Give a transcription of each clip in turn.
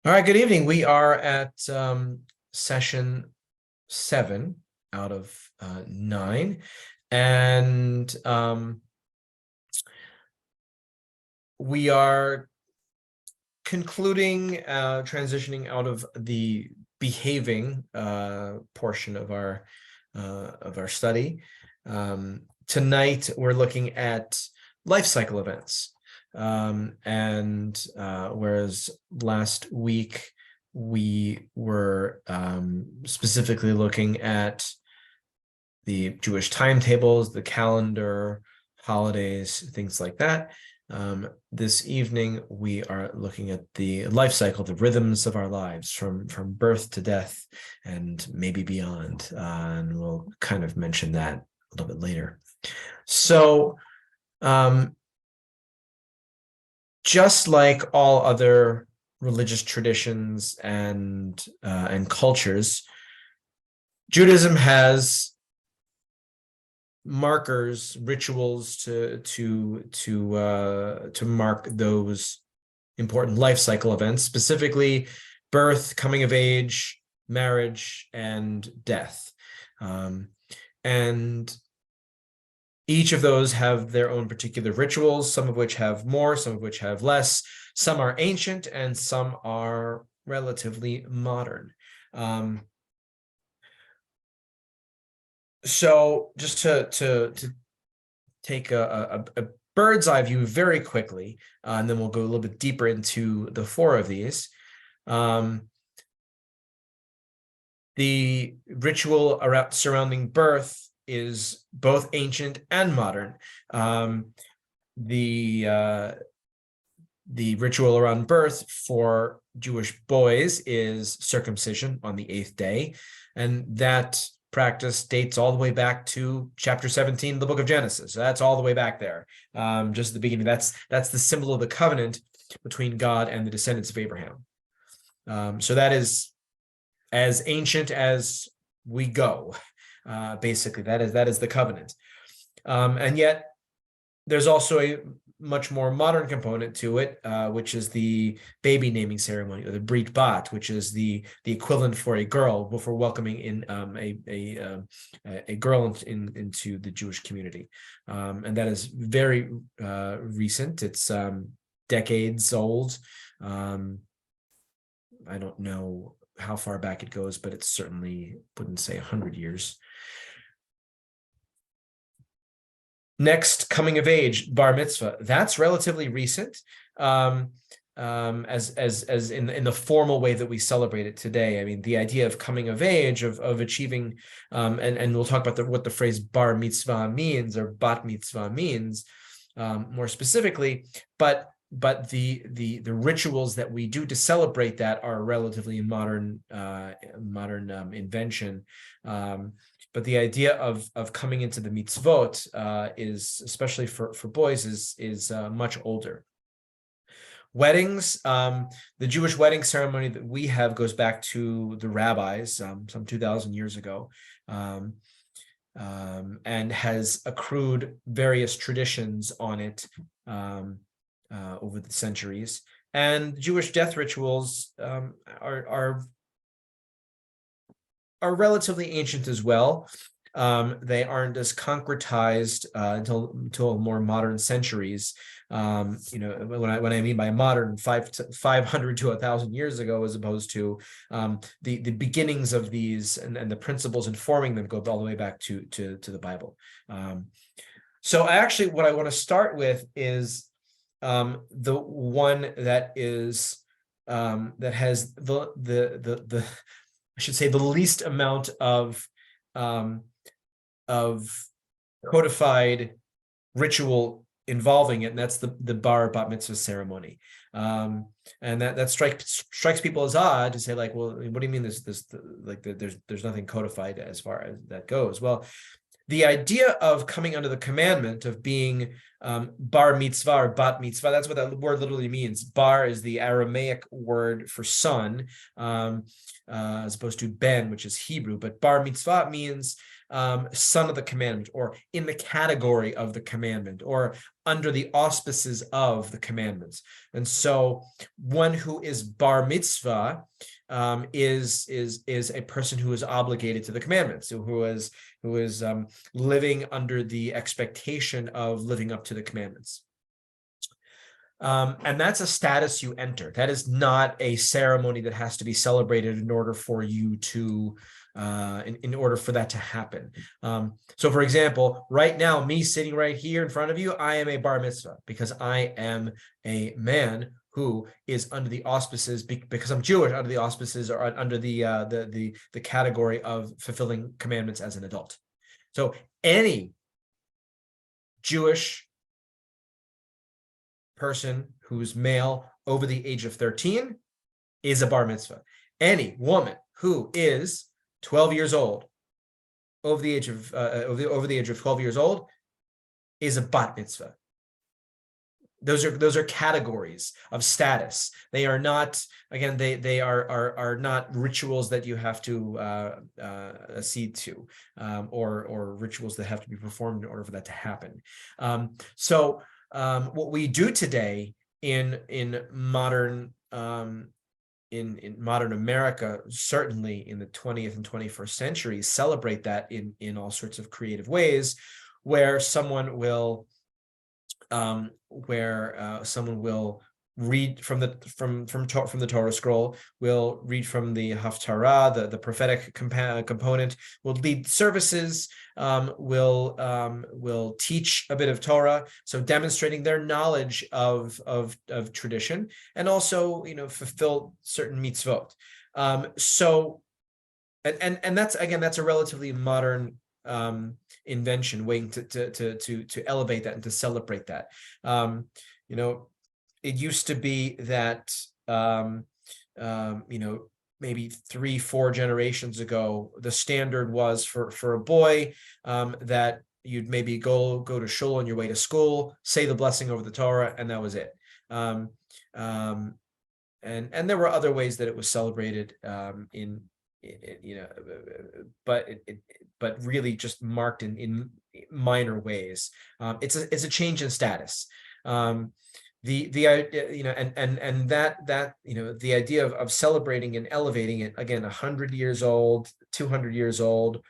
All right, good evening. We are at session 7 out of 9, and we are concluding, transitioning out of the behaving portion of our study. Tonight, we're looking at life cycle events. And whereas last week we were specifically looking at the Jewish timetables, the calendar, holidays, things like that. This evening we are looking at the life cycle, the rhythms of our lives from birth to death and maybe beyond. And we'll kind of mention that a little bit later. So, just like all other religious traditions and cultures, Judaism has markers, rituals to mark those important life cycle events, specifically birth, coming of age, marriage, and death. And each of those have their own particular rituals, some of which have more, some of which have less. Some are ancient and some are relatively modern. So just to take a bird's eye view very quickly, and then we'll go a little bit deeper into the 4 of these. The ritual surrounding birth is both ancient and modern. The ritual around birth for Jewish boys is circumcision on the 8th day, and that practice dates all the way back to chapter 17, the book of Genesis. So that's all the way back there, just at the beginning. That's the symbol of the covenant between God and the descendants of Abraham. So that is as ancient as we go. Basically, that is the covenant. And yet there's also a much more modern component to it, which is the baby naming ceremony, or the Brit Bat, which is the equivalent for a girl before welcoming in a girl into the Jewish community. And that is very recent. It's decades old. I don't know how far back it goes, but it's certainly, wouldn't say 100 years. Next, coming of age, bar mitzvah. That's relatively recent, as in the formal way that we celebrate it today. I mean, the idea of coming of age, of achieving, and we'll talk about what the phrase bar mitzvah means, or bat mitzvah means, more specifically, but the rituals that we do to celebrate that are relatively modern invention. But the idea of coming into the mitzvot is, especially for boys, is much older. Weddings, the Jewish wedding ceremony that we have goes back to the rabbis some 2,000 years ago, and has accrued various traditions on it over the centuries. And Jewish death rituals are relatively ancient as well. They aren't as concretized until more modern centuries. When I mean by modern, 500 to 1,000 years ago, as opposed to the beginnings of these and the principles informing them go all the way back to the Bible. So what I want to start with is the one that is that has the I should say the least amount of codified ritual involving it, and that's the bar bat mitzvah ceremony. And that strikes people as odd to say, like, well, what do you mean there's nothing codified as far as that goes? Well, the idea of coming under the commandment of being bar mitzvah or bat mitzvah, that's what that word literally means. Bar is the Aramaic word for son, as opposed to ben, which is Hebrew. But bar mitzvah means son of the commandment, or in the category of the commandment, or under the auspices of the commandments. And so one who is bar mitzvah is a person who is obligated to the commandments, who is living under the expectation of living up to the commandments. And that's a status you enter. That is not a ceremony that has to be celebrated in order for you to, in order for that to happen. So for example, right now, me sitting right here in front of you, I am a bar mitzvah because I am a man who is under the auspices, because I'm Jewish, under the auspices or under the category of fulfilling commandments as an adult. So any Jewish person who's male over the age of 13 is a bar mitzvah. Any woman who is 12 years old over the age of over the age of 12 years old is a bat mitzvah. Those are categories of status. They are not, again, they are not rituals that you have to accede to, or rituals that have to be performed in order for that to happen. So what we do today in modern in modern America, certainly in the 20th and 21st century, celebrate that in all sorts of creative ways, where someone will read from the Torah scroll, will read from the Haftarah, the prophetic component, will lead services, will teach a bit of Torah, so demonstrating their knowledge of tradition, and also fulfill certain mitzvot. So and that's, again, that's a relatively modern invention, waiting to elevate that and to celebrate that. It used to be that maybe 3-4 generations ago, the standard was for a boy that you'd maybe go to shul on your way to school, say the blessing over the Torah, and that was it. And there were other ways that it was celebrated but really just marked in minor ways. It's a change in status. The idea of celebrating and elevating it, again, 100 years old, 200 years old,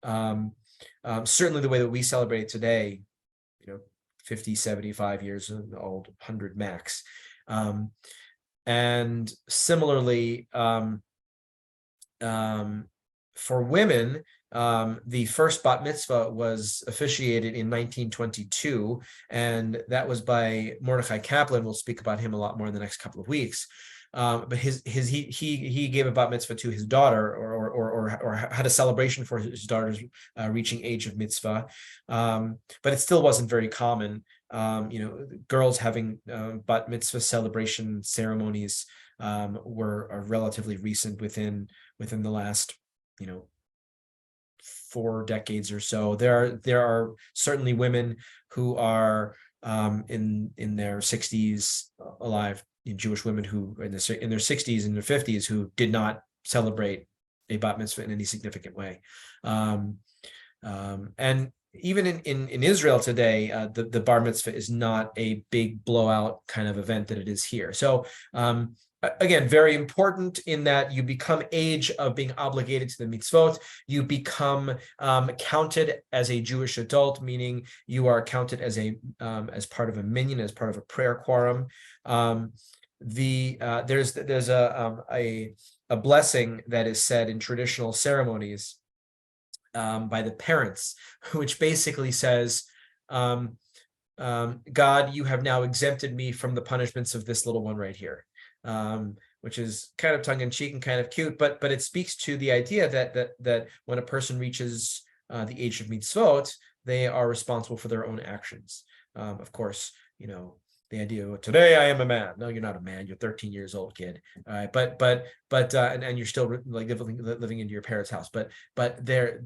certainly the way that we celebrate it today, 50, 75 years old, 100 max. And similarly, for women, the first bat mitzvah was officiated in 1922, and that was by Mordechai Kaplan. We'll speak about him a lot more in the next couple of weeks. But he gave a bat mitzvah to his daughter, or had a celebration for his daughter's reaching age of mitzvah. But it still wasn't very common. Girls having bat mitzvah celebration ceremonies are relatively recent within the last 4 decades or so. There are certainly women who are in their 60s alive, Jewish women who in their 60s and their 50s who did not celebrate a bat mitzvah in any significant way. And even in Israel today, the bar mitzvah is not a big blowout kind of event that it is here. So again, very important in that you become age of being obligated to the mitzvot. You become counted as a Jewish adult, meaning you are counted as part of a minyan, as part of a prayer quorum. There's a blessing that is said in traditional ceremonies by the parents, which basically says, God, you have now exempted me from the punishments of this little one right here. Which is kind of tongue-in-cheek and kind of cute, but it speaks to the idea that when a person reaches the age of mitzvot, they are responsible for their own actions. Of course, the idea of, today I am a man. No, you're not a man. You're 13 years old, kid. But you're still like living into your parents' house. But there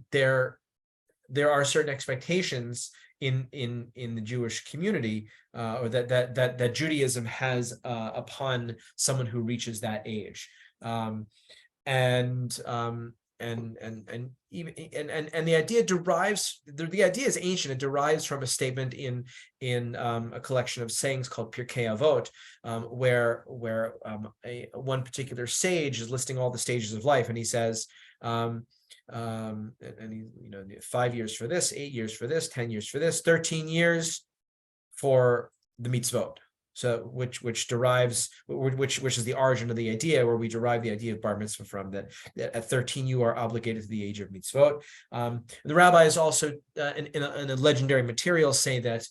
are certain expectations in the Jewish community, or that Judaism has upon someone who reaches that age, and even and the idea derives, the idea is ancient. It derives from a statement in a collection of sayings called Pirkei Avot, where one particular sage is listing all the stages of life, and he says, and he, 5 years for this, 8 years for this, 10 years for this, 13 years for the mitzvot. So which is the origin of the idea, where we derive the idea of bar mitzvah from, that at 13 you are obligated to the age of mitzvot. The rabbis also in a legendary material say that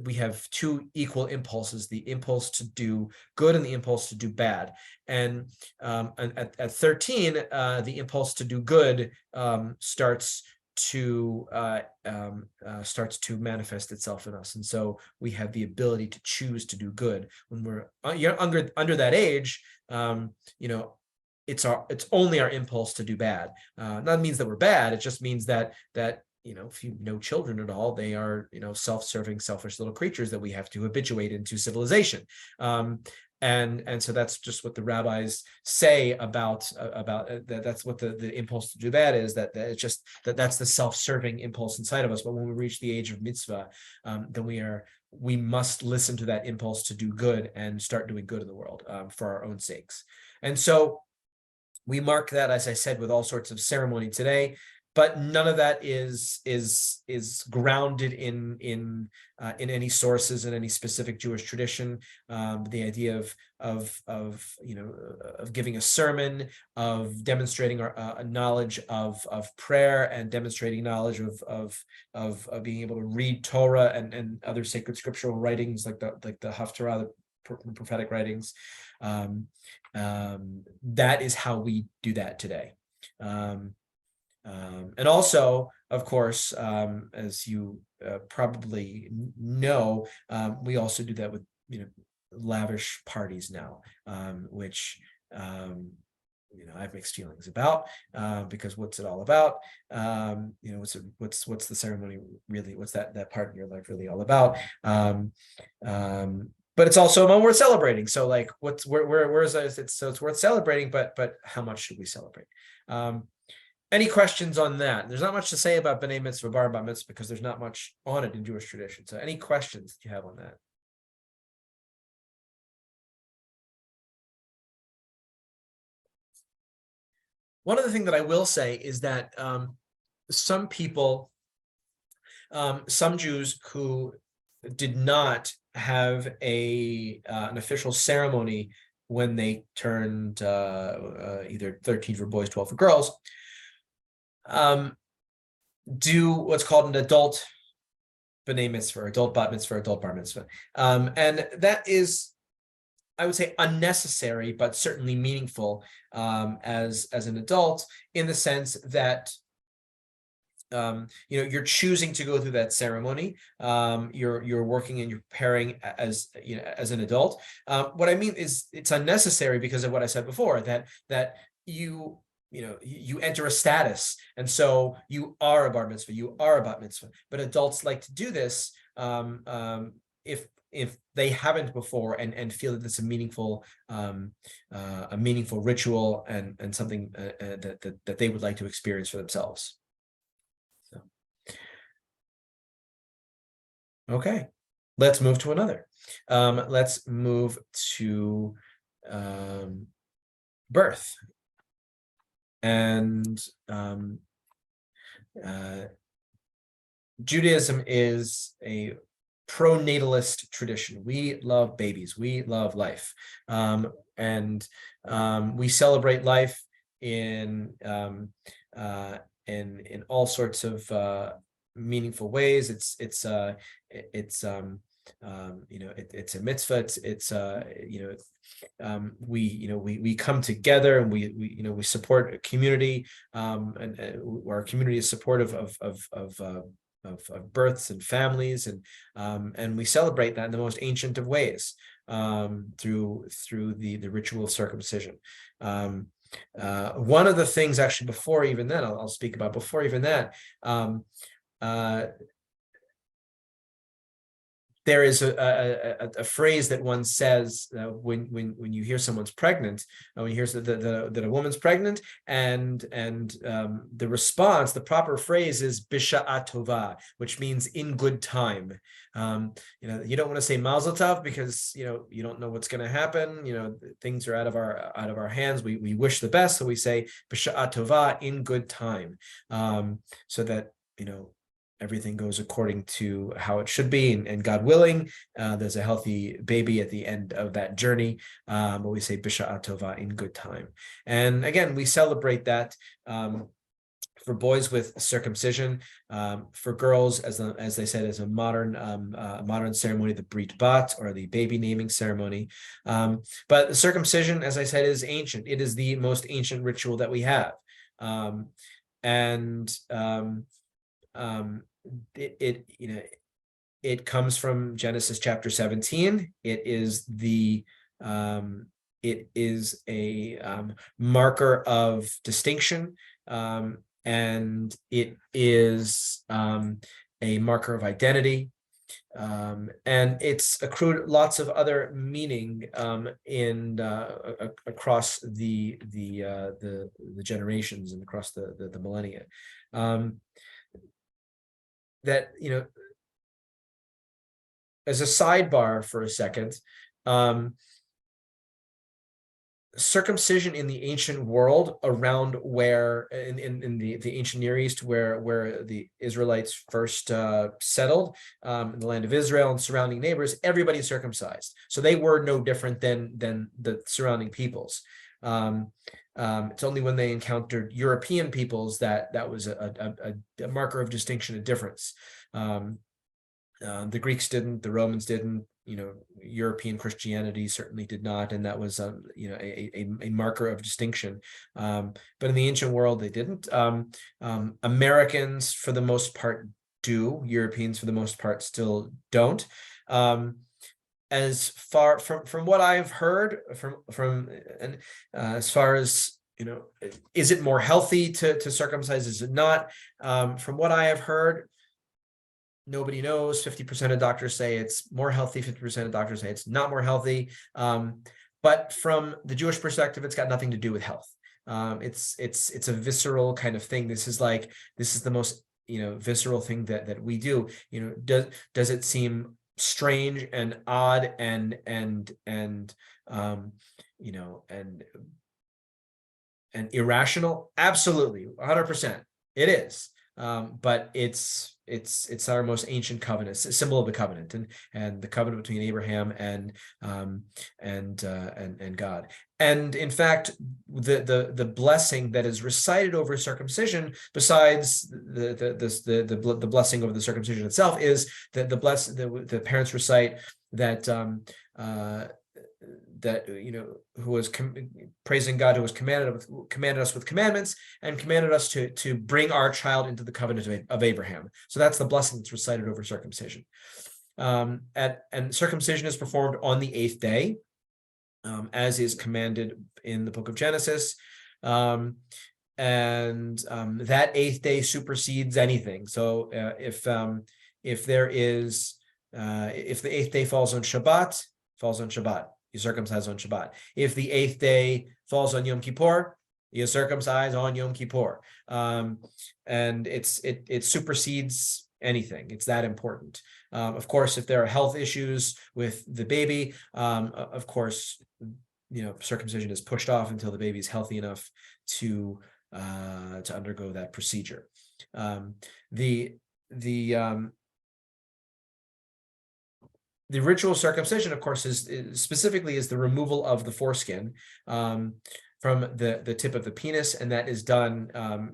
we have two equal impulses: the impulse to do good and the impulse to do bad. And at 13, the impulse to do good starts to manifest itself in us, and so we have the ability to choose to do good. When we're under that age, it's only our impulse to do bad. That means that we're bad. It just means that if you know children at all, they are self-serving, selfish little creatures that we have to habituate into civilization. And so that's just what the rabbis say about that. That's what the impulse to do bad is. That it's just that's the self-serving impulse inside of us. But when we reach the age of mitzvah, then we must listen to that impulse to do good and start doing good in the world for our own sakes. And so we mark that, as I said, with all sorts of ceremony today. But none of that is grounded in any sources in any specific Jewish tradition. The idea of giving a sermon, of demonstrating our knowledge of prayer, and demonstrating knowledge of being able to read Torah and other sacred scriptural writings like the Haftarah, the prophetic writings. That is how we do that today. And also, of course, as you probably know, we also do that with lavish parties now, which I have mixed feelings about, because what's it all about? What's the ceremony really? What's that part in your life really all about? But it's also a moment worth celebrating. So, like, where is it? So it's worth celebrating, but how much should we celebrate? Any questions on that? There's not much to say about B'nai Mitzvah, Bar Bat Mitzvah, because there's not much on it in Jewish tradition. So any questions that you have on that? One other thing that I will say is that some people, some Jews who did not have an official ceremony when they turned either 13 for boys, 12 for girls, do what's called an adult B'nai Mitzvah, adult Bat Mitzvah, adult Bar Mitzvah. And that is, I would say, unnecessary, but certainly meaningful as an adult, in the sense that you're choosing to go through that ceremony. You're working and you're preparing as an adult. What I mean is, it's unnecessary because of what I said before, that you enter a status, and so you are a bar mitzvah, you are a bat mitzvah. But adults like to do this if they haven't before, and feel that it's a meaningful ritual and something that they would like to experience for themselves. So, okay, let's move to another. Let's move to birth. And Judaism is a pro-natalist tradition. We love babies. We love life, and we celebrate life in all sorts of meaningful ways. It's a mitzvah. We come together, and we support a community, and our community is supportive of births and families, and we celebrate that in the most ancient of ways, through the ritual of circumcision. One of the things, actually, before even then, I'll speak about before even that. there is a phrase that one says when you hear someone's pregnant, when you hear that a woman's pregnant, and the response, the proper phrase is bisha'a tova, which means in good time. You don't want to say mazel tov because you don't know what's going to happen. Things are out of our hands. We wish the best, so we say bisha'a tova, in good time, so that everything goes according to how it should be, and God willing, there's a healthy baby at the end of that journey. But we say bisha'a tova, in good time. And again, we celebrate that for boys with circumcision, for girls, as they said, as a modern ceremony, the brit bat, or the baby naming ceremony. But the circumcision, as I said, is ancient. It is the most ancient ritual that we have, it comes from Genesis chapter 17. It is a marker of distinction, and it is a marker of identity, and it's accrued lots of other meaning across the generations and across the millennia. That, as a sidebar for a second, circumcision in the ancient world, around where in the ancient Near East, where the Israelites first settled, in the land of Israel and surrounding neighbors, everybody circumcised. So they were no different than the surrounding peoples. It's only when they encountered European peoples that was a marker of distinction and difference. The Greeks didn't, the Romans didn't, European Christianity certainly did not, and that was a marker of distinction. But in the ancient world, they didn't. Americans, for the most part, do. Europeans, for the most part, still don't. As far from what I've heard, as far as is it more healthy to circumcise? Is it not? From what I have heard, nobody knows. 50% of doctors say it's more healthy. 50% of doctors say it's not more healthy. But from the Jewish perspective, it's got nothing to do with health. It's a visceral kind of thing. This is the most visceral thing that we do. Does it seem strange and odd and irrational? Absolutely, 100%. It is. But it's our most ancient covenant. It's a symbol of the covenant, and the covenant between Abraham and God. And in fact, the blessing that is recited over circumcision, besides the blessing over the circumcision itself, is that the parents recite that who was praising God, who has commanded us with commandments, and commanded us to bring our child into the covenant of Abraham. So that's the blessing that's recited over circumcision. And circumcision is performed on the 8th day, as is commanded in the book of Genesis. And that 8th day supersedes anything. So if the 8th day falls on Shabbat, you circumcise on Shabbat. If the 8th day falls on Yom Kippur, you circumcise on Yom Kippur. And it supersedes anything. It's that important. Of course, if there are health issues with the baby, of course, circumcision is pushed off until the baby is healthy enough to undergo that procedure. The ritual circumcision, of course, is specifically the removal of the foreskin from the tip of the penis, and that is done, by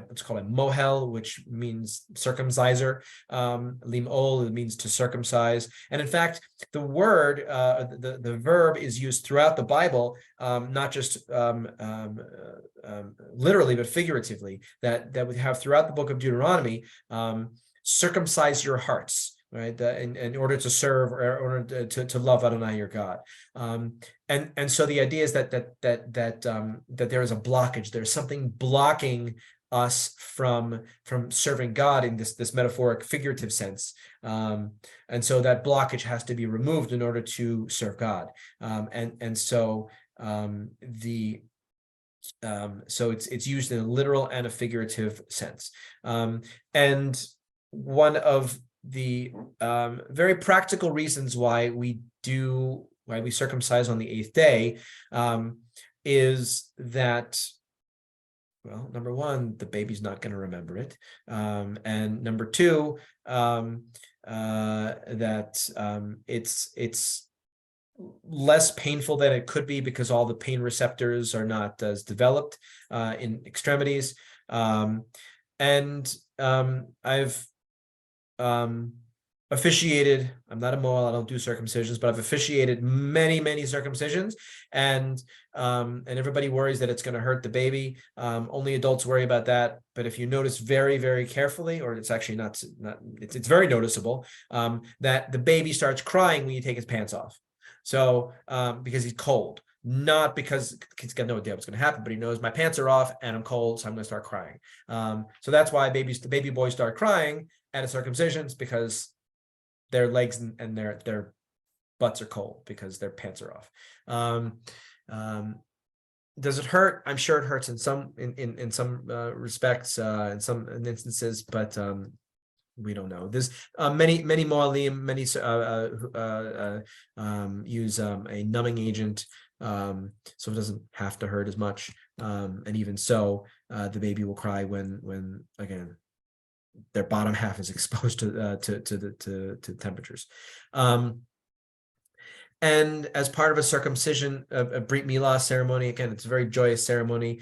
what's called a mohel, which means circumciser. Limol means to circumcise, and in fact, the word, the verb is used throughout the Bible, not just literally, but figuratively. That we have throughout the book of Deuteronomy, circumcise your hearts. Right, in order to serve, or in order to love Adonai your God, and so the idea is that there is a blockage. There's something blocking us from serving God in this metaphoric, figurative sense. And so that blockage has to be removed in order to serve God. So it's used in a literal and a figurative sense. And one of the very practical reasons why we circumcise on the 8th day is that, well, number one, the baby's not going to remember it. And number two, it's less painful than it could be because all the pain receptors are not as developed in extremities. I've officiated, I'm not a Moel, I don't do circumcisions, but I've officiated many circumcisions, and everybody worries that it's going to hurt the baby. Only adults worry about that. But if you notice very carefully, or it's actually it's very noticeable, that the baby starts crying when you take his pants off. So because he's cold, not because he's got no idea what's going to happen, but he knows my pants are off and I'm cold, so I'm going to start crying. So that's why the baby boys start crying at a circumcisions, because their legs and their butts are cold because their pants are off. Does it hurt? I'm sure it hurts in some respects, in some instances, but we don't know. There's many Moalim, many use a numbing agent, so it doesn't have to hurt as much. And even so, the baby will cry when again their bottom half is exposed to temperatures. And as part of a circumcision, a Brit Milah ceremony, again, it's a very joyous ceremony.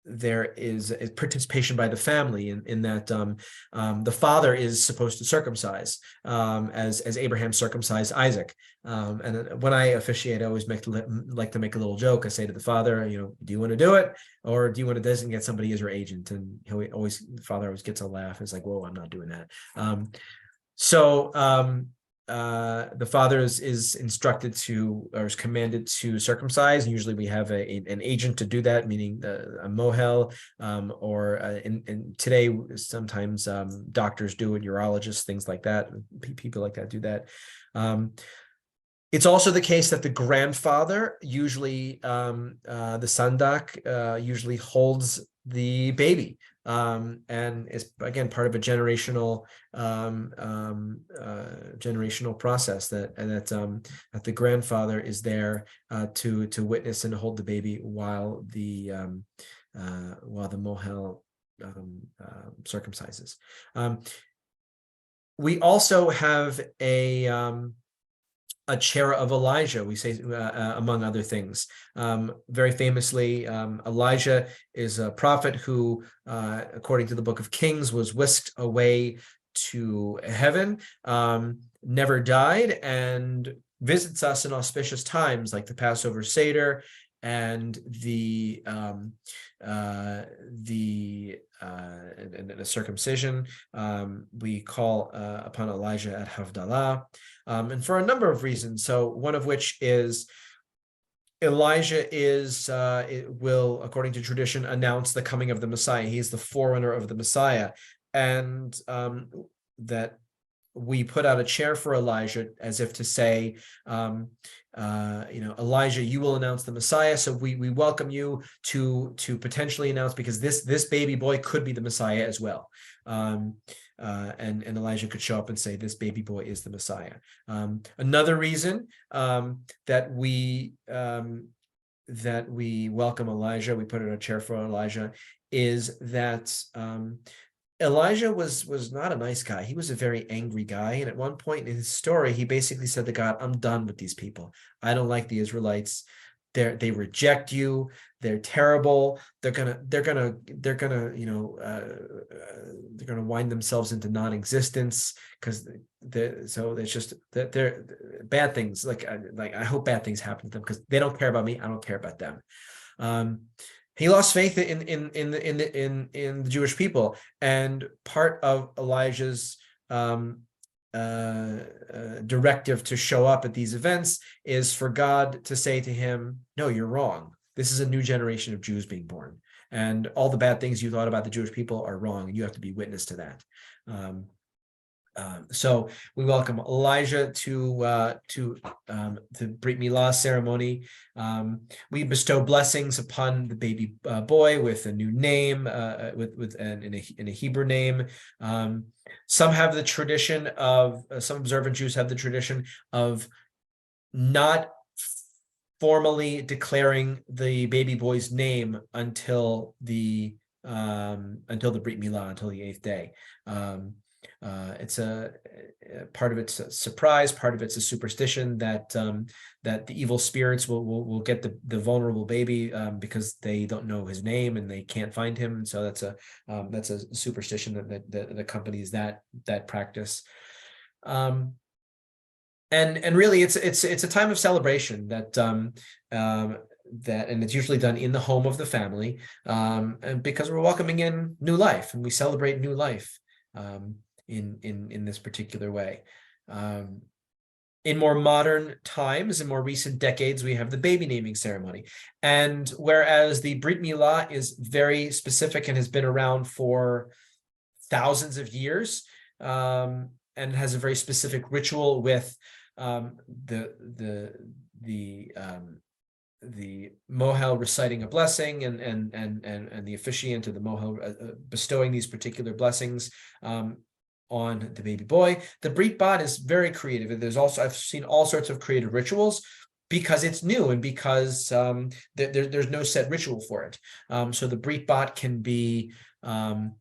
There is a participation by the family in that the father is supposed to circumcise, as Abraham circumcised Isaac. And when I officiate, I always like to make a little joke. I say to the father, do you want to do it, or do you want to designate somebody as your agent? And the father always gets a laugh. It's like, whoa, I'm not doing that. The father is instructed to, or is commanded to circumcise. And usually we have an agent to do that, meaning a mohel, or today sometimes doctors do it, urologists, things like that. People like that do that. It's also the case that the grandfather, usually the sandak, usually holds the baby. And is again part of a generational process that the grandfather is there to witness and hold the baby while the mohel circumcises. We also have a chair of Elijah, we say, among other things. Very famously, Elijah is a prophet who, according to the book of Kings, was whisked away to heaven, never died, and visits us in auspicious times like the Passover Seder and the circumcision. We call upon Elijah at Havdalah, and for a number of reasons. So one of which is Elijah will, according to tradition, announce the coming of the Messiah. He's the forerunner of the Messiah, and that we put out a chair for Elijah as if to say, Elijah, you will announce the Messiah, so we welcome you to potentially announce, because this baby boy could be the Messiah as well. And Elijah could show up and say, this baby boy is the Messiah. Another reason that we welcome Elijah, we put in a chair for Elijah, is that Elijah was not a nice guy. He was a very angry guy. And at one point in his story, he basically said to God, I'm done with these people. I don't like the Israelites. They reject you. They're terrible. They're gonna wind themselves into non-existence, because they're bad things. Like I hope bad things happen to them, because they don't care about me. I don't care about them. He lost faith in the Jewish people, and part of Elijah's directive to show up at these events is for God to say to him, no, you're wrong. this is a new generation of Jews being born, and all the bad things you thought about the Jewish people are wrong, and you have to be witness to that. So we welcome Elijah to the Brit Milah ceremony. We bestow blessings upon the baby boy with a new name, in a Hebrew name. Some have the tradition of some observant Jews have the tradition of not formally declaring the baby boy's name until the Brit Milah, until the 8th day. It's a part of it's a surprise, part of it's a superstition that that the evil spirits will get the vulnerable baby because they don't know his name and they can't find him. And so that's a superstition that accompanies that practice. And really it's a time of celebration that and it's usually done in the home of the family, and because we're welcoming in new life and we celebrate new life. In this particular way. In more modern times, in more recent decades, we have the baby naming ceremony. And whereas the Brit Milah is very specific and has been around for thousands of years, and has a very specific ritual with the mohel reciting a blessing and the officiant of the mohel bestowing these particular blessings on the baby boy. The Brit Bat is very creative. There's also, I've seen all sorts of creative rituals because it's new and because there's no set ritual for it. So the Brit Bat can be very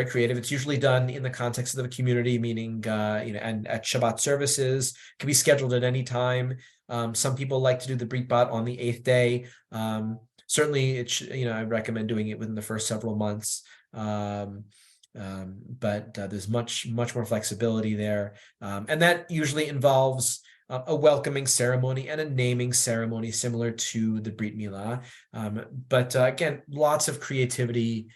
creative. It's usually done in the context of the community, meaning and at Shabbat services, can be scheduled at any time. Some people like to do the Brit Bat on the 8th day. Certainly, I recommend doing it within the first several months. But there's much more flexibility there, and that usually involves a welcoming ceremony and a naming ceremony similar to the Brit Milah. But again, lots of creativity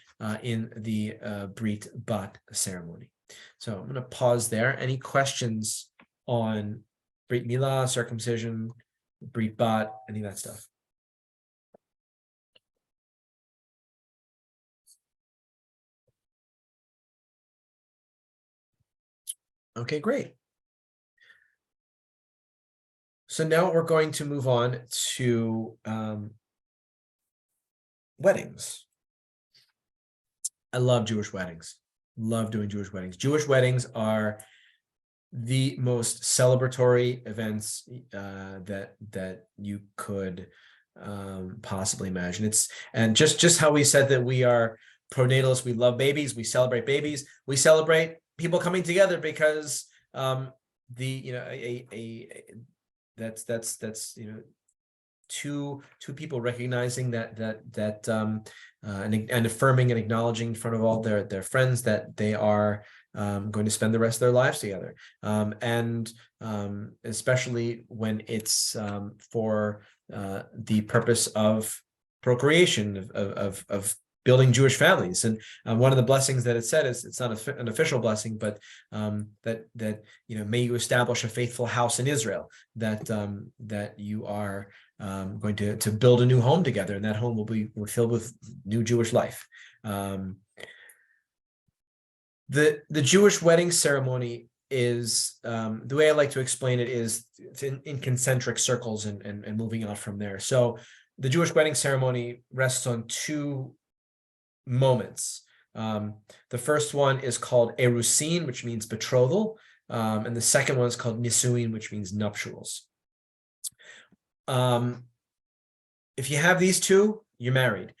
in the Brit Bat ceremony. So I'm going to pause there. Any questions on Brit Milah, circumcision, Brit Bat, any of that stuff? Okay, great. So now we're going to move on to weddings. I love Jewish weddings. Love doing Jewish weddings. Jewish weddings are the most celebratory events that you could possibly imagine. And just how we said that we are pronatalists, we love babies, we celebrate babies, we celebrate people coming together because that's two people recognizing that and affirming and acknowledging in front of all their friends that they are going to spend the rest of their lives together, and especially when it's for the purpose of procreation, of building Jewish families. And one of the blessings that it said is, it's not an official blessing, but that may you establish a faithful house in Israel, that you are going to build a new home together, and that home will be filled with new Jewish life. The Jewish wedding ceremony is, the way I like to explain it is in concentric circles and moving on from there. So the Jewish wedding ceremony rests on two moments. The first one is called erusin, which means betrothal, and the second one is called nisuin, which means nuptials. If you have these two, you're married.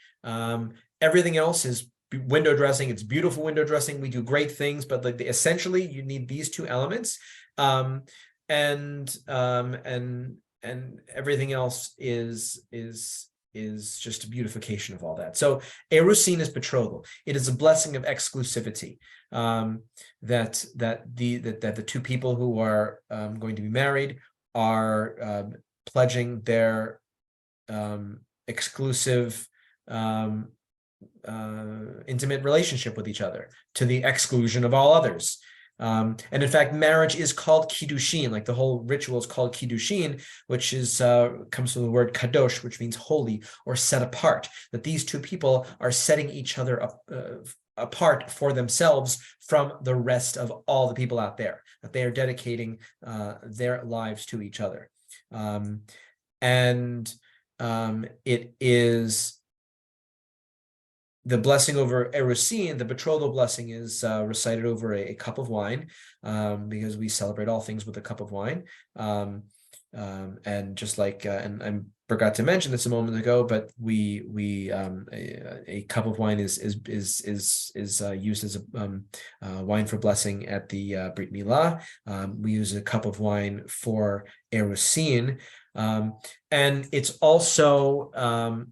Everything else is window dressing. It's beautiful window dressing. We do great things, but essentially you need these two elements, and everything else is just a beautification of all that. So erusin is betrothal. It is a blessing of exclusivity, that the two people who are going to be married are pledging their exclusive intimate relationship with each other to the exclusion of all others. And in fact, marriage is called kiddushin, like the whole ritual is called kiddushin, which is comes from the word kadosh, which means holy or set apart. That these two people are setting each other up, apart for themselves from the rest of all the people out there. That they are dedicating their lives to each other, and it is. The blessing over erusin, the betrothal blessing, is recited over a cup of wine, because we celebrate all things with a cup of wine. And just like, and I forgot to mention this a moment ago, but a cup of wine is used as a wine for blessing at the Brit Milah. We use a cup of wine for erusin. And it's also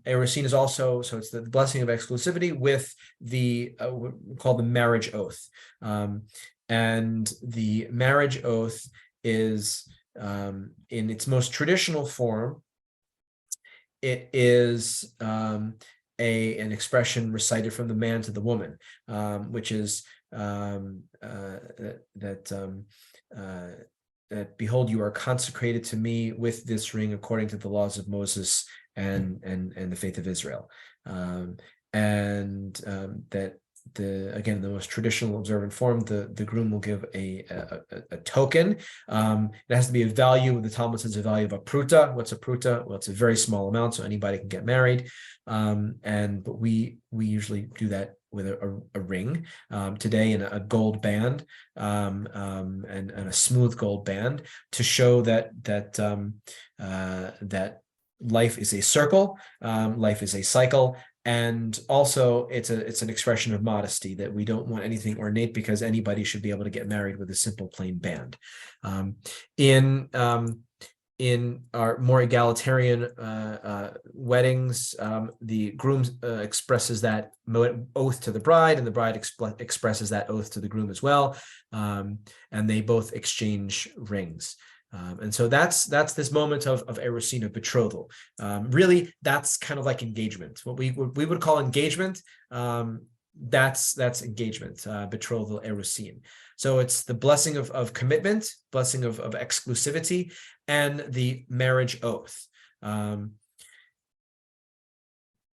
erusin is also, so it's the blessing of exclusivity with the called the marriage oath, and the marriage oath is in its most traditional form. It is an expression recited from the man to the woman, which is that behold, you are consecrated to me with this ring according to the laws of Moses and the faith of Israel, that again, the most traditional observant form, the groom will give a token. It has to be a value. The Talmud says a value of a pruta. What's a pruta? Well, it's a very small amount, so anybody can get married. But we usually do that with a ring today, in a gold band, and a smooth gold band, to show that life is a circle, life is a cycle. And also it's an expression of modesty, that we don't want anything ornate, because anybody should be able to get married with a simple plain band. In our more egalitarian weddings, the groom expresses that oath to the bride, and the bride expresses that oath to the groom as well, and they both exchange rings. And so that's this moment of erusin, of betrothal. Really, that's kind of like engagement. What we would call engagement, that's engagement, betrothal, erusin. So it's the blessing of commitment, blessing of exclusivity, and the marriage oath.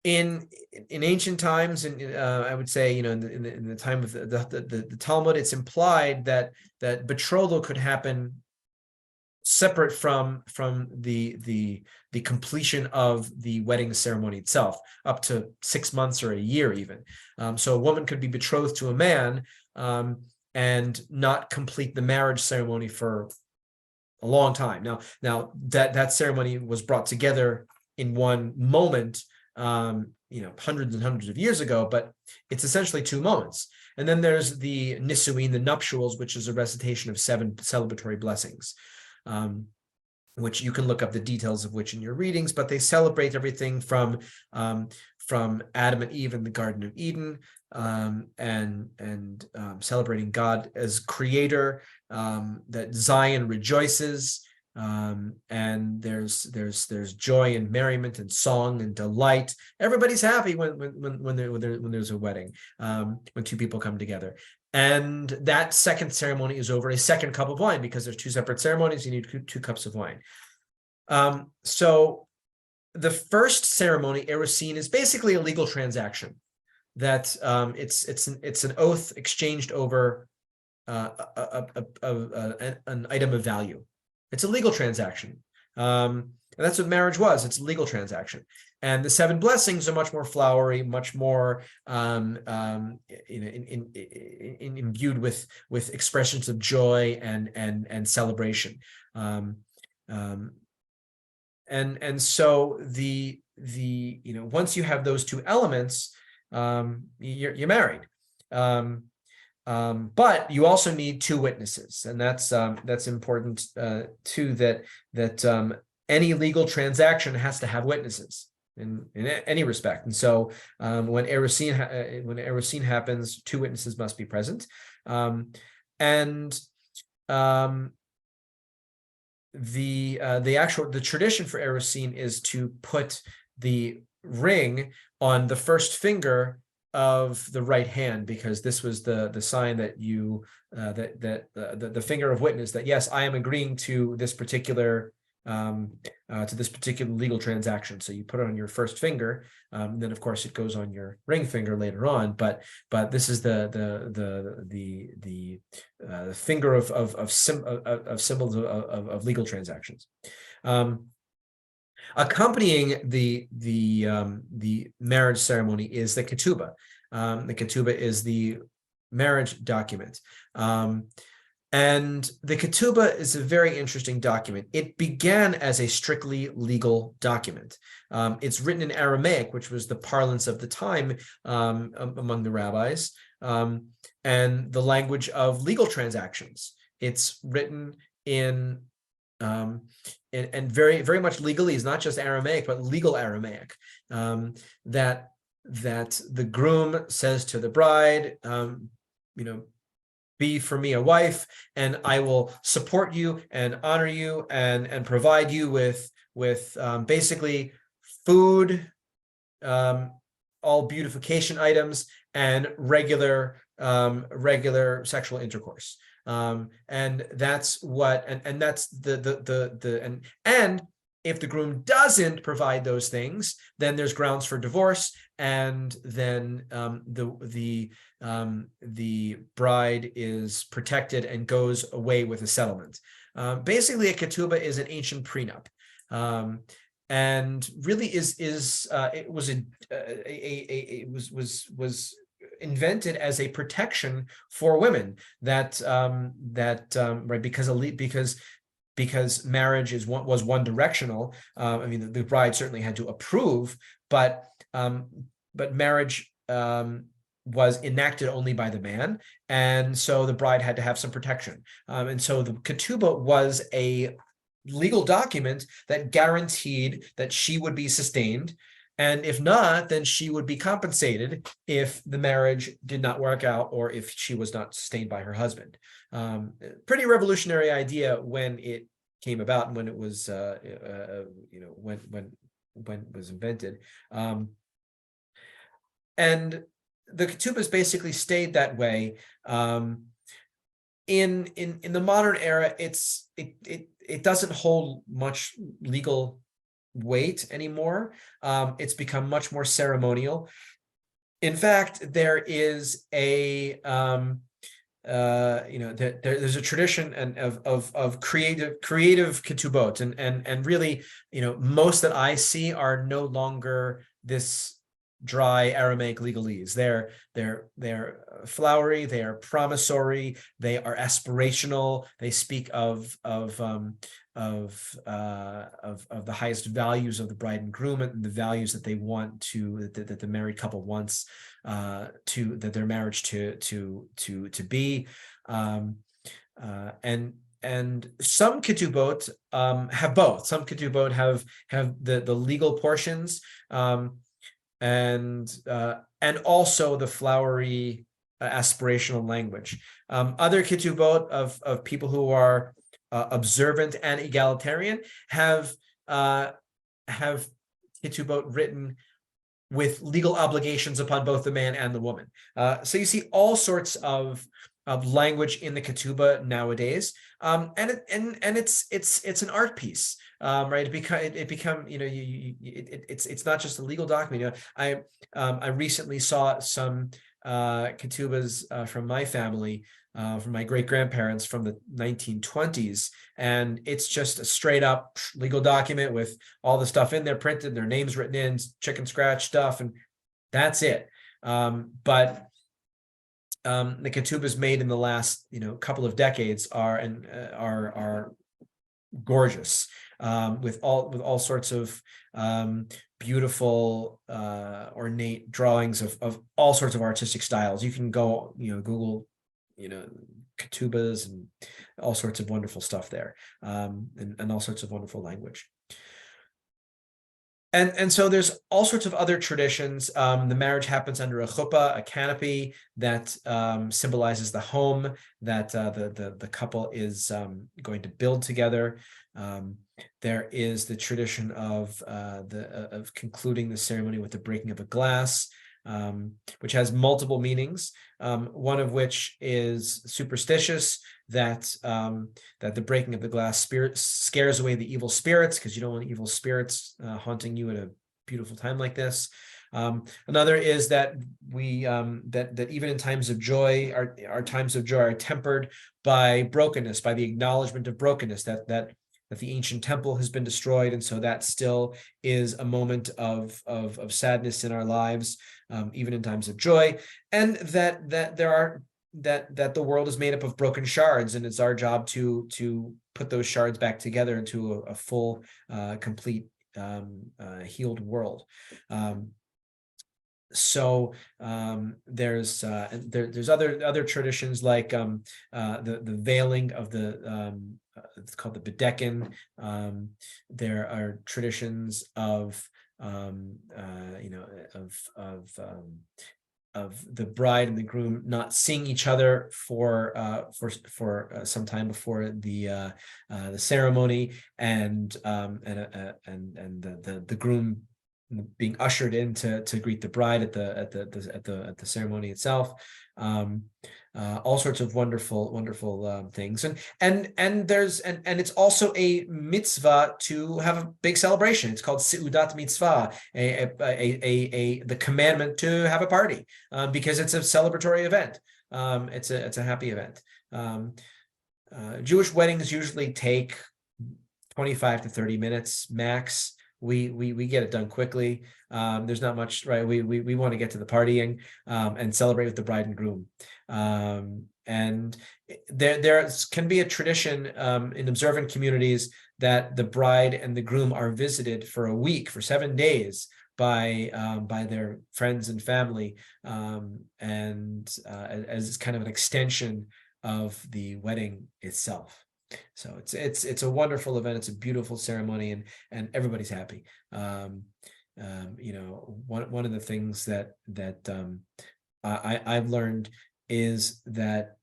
In ancient times, and I would say, in the time of the Talmud, it's implied that betrothal could happen separate from the completion of the wedding ceremony itself, up to 6 months or a year even. So a woman could be betrothed to a man and not complete the marriage ceremony for a long time. Now that ceremony was brought together in one moment, hundreds and hundreds of years ago, but it's essentially 2 moments. And then there's the nisuin, the nuptials, which is a recitation of 7 celebratory blessings, which you can look up the details of which in your readings, but they celebrate everything from Adam and Eve in the Garden of Eden, and celebrating God as creator, that Zion rejoices, and there's joy and merriment and song and delight. Everybody's happy when there's a wedding, when 2 people come together. And that second ceremony is over a second cup of wine, because there's 2 separate ceremonies. You need 2 cups of wine. So the first ceremony, erusin, is basically a legal transaction. That it's an oath exchanged over an item of value. It's a legal transaction. And that's what marriage was. It's a legal transaction. And the 7 blessings are much more flowery, much more imbued with expressions of joy and celebration. And so the once you have those 2 elements, you're married. But you also need 2 witnesses, and that's important too. That any legal transaction has to have witnesses in any respect. And so when erusin happens, 2 witnesses must be present. The tradition for erusin is to put the ring on the first finger of the right hand, because this was the sign that you the finger of witness that, yes, I am agreeing to this particular legal transaction. So you put it on your first finger, then of course it goes on your ring finger later on. But this is the finger of symbols of legal transactions. Accompanying the marriage ceremony is the ketubah. The ketubah is the marriage document. And the ketubah is a very interesting document. It began as a strictly legal document. It's written in Aramaic, which was the parlance of the time among the rabbis, and the language of legal transactions. It's written in and very, very much legalese, not just Aramaic, but legal Aramaic, that the groom says to the bride, be for me a wife, and I will support you and honor you and provide you with basically food, all beautification items, and regular sexual intercourse. And that's what, and that's and if the groom doesn't provide those things, then there's grounds for divorce, and then the bride is protected and goes away with a settlement. Basically, a ketubah is an ancient prenup, and really it was invented as a protection for women right, because marriage was one directional. I mean, the bride certainly had to approve, but marriage was enacted only by the man, and so the bride had to have some protection. And so the ketubah was a legal document that guaranteed that she would be sustained, and if not, then she would be compensated if the marriage did not work out or if she was not sustained by her husband. Pretty revolutionary idea when it came about and when it was, when it was invented. And the ketubahs basically stayed that way. In the modern era, it doesn't hold much legal weight anymore. It's become much more ceremonial. In fact, there is a there's a tradition of creative ketubot, and really, most that I see are no longer this dry Aramaic legalese. They're flowery, they are promissory, they are aspirational, they speak of the highest values of the bride and groom and the values that they want that the married couple wants that their marriage to be, and some ketubot have both. Some ketubot have the legal portions, and also the flowery aspirational language. Other ketubot of people who are observant and egalitarian have ketubot written with legal obligations upon both the man and the woman. So you see all sorts of language in the ketubah nowadays, and it's an art piece, right? It's not just a legal document. I recently saw some ketubahs from my family, from my great-grandparents from the 1920s, and it's just a straight up legal document with all the stuff in there printed, their names written in, chicken scratch stuff, and that's it. But the ketubahs made in the last couple of decades are gorgeous, with all sorts of beautiful ornate drawings of all sorts of artistic styles. You can go Google ketubahs and all sorts of wonderful stuff there, and all sorts of wonderful language. And so there's all sorts of other traditions. The marriage happens under a chuppah, a canopy that symbolizes the home that the couple is going to build together. There is the tradition of concluding the ceremony with the breaking of a glass. which has multiple meanings. One of which is superstitious, that that the breaking of the glass spirit scares away the evil spirits, because you don't want evil spirits haunting you at a beautiful time like this. Another is that we that even in times of joy, our times of joy are tempered by brokenness, by the acknowledgement of brokenness, that the ancient temple has been destroyed, and so that still is a moment of sadness in our lives, even in times of joy, and that the world is made up of broken shards, and it's our job to put those shards back together into a full, complete, healed world. So there's other traditions, like the veiling of the it's called the bedekin. There are traditions of of the bride and the groom not seeing each other for some time before the ceremony, and the groom being ushered in to greet the bride at the ceremony itself. All sorts of wonderful things, and it's also a mitzvah to have a big celebration. It's called seudat mitzvah, the commandment to have a party, because it's a celebratory event. It's a happy event. Jewish weddings usually take 25 to 30 minutes max. We get it done quickly. There's not much, right? We want to get to the partying and celebrate with the bride and groom. And there can be a tradition in observant communities that the bride and the groom are visited for a week, for 7 days, by their friends and family, and as kind of an extension of the wedding itself. So it's a wonderful event. It's a beautiful ceremony, and everybody's happy. One of the things that I've learned is that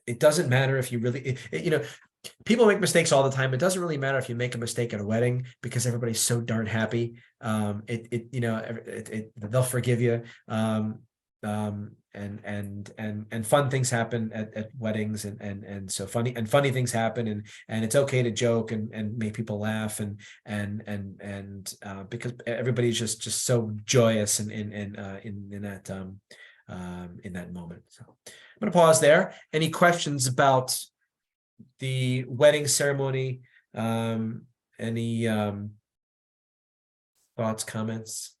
it doesn't matter if you really, people make mistakes all the time. It doesn't really matter if you make a mistake at a wedding, because everybody's so darn happy. They'll forgive you. And fun things happen at weddings, and so funny things happen, and it's okay to joke and make people laugh, and because everybody's just so joyous in that moment. So I'm going to pause there. Any questions about the wedding ceremony? Any thoughts, comments?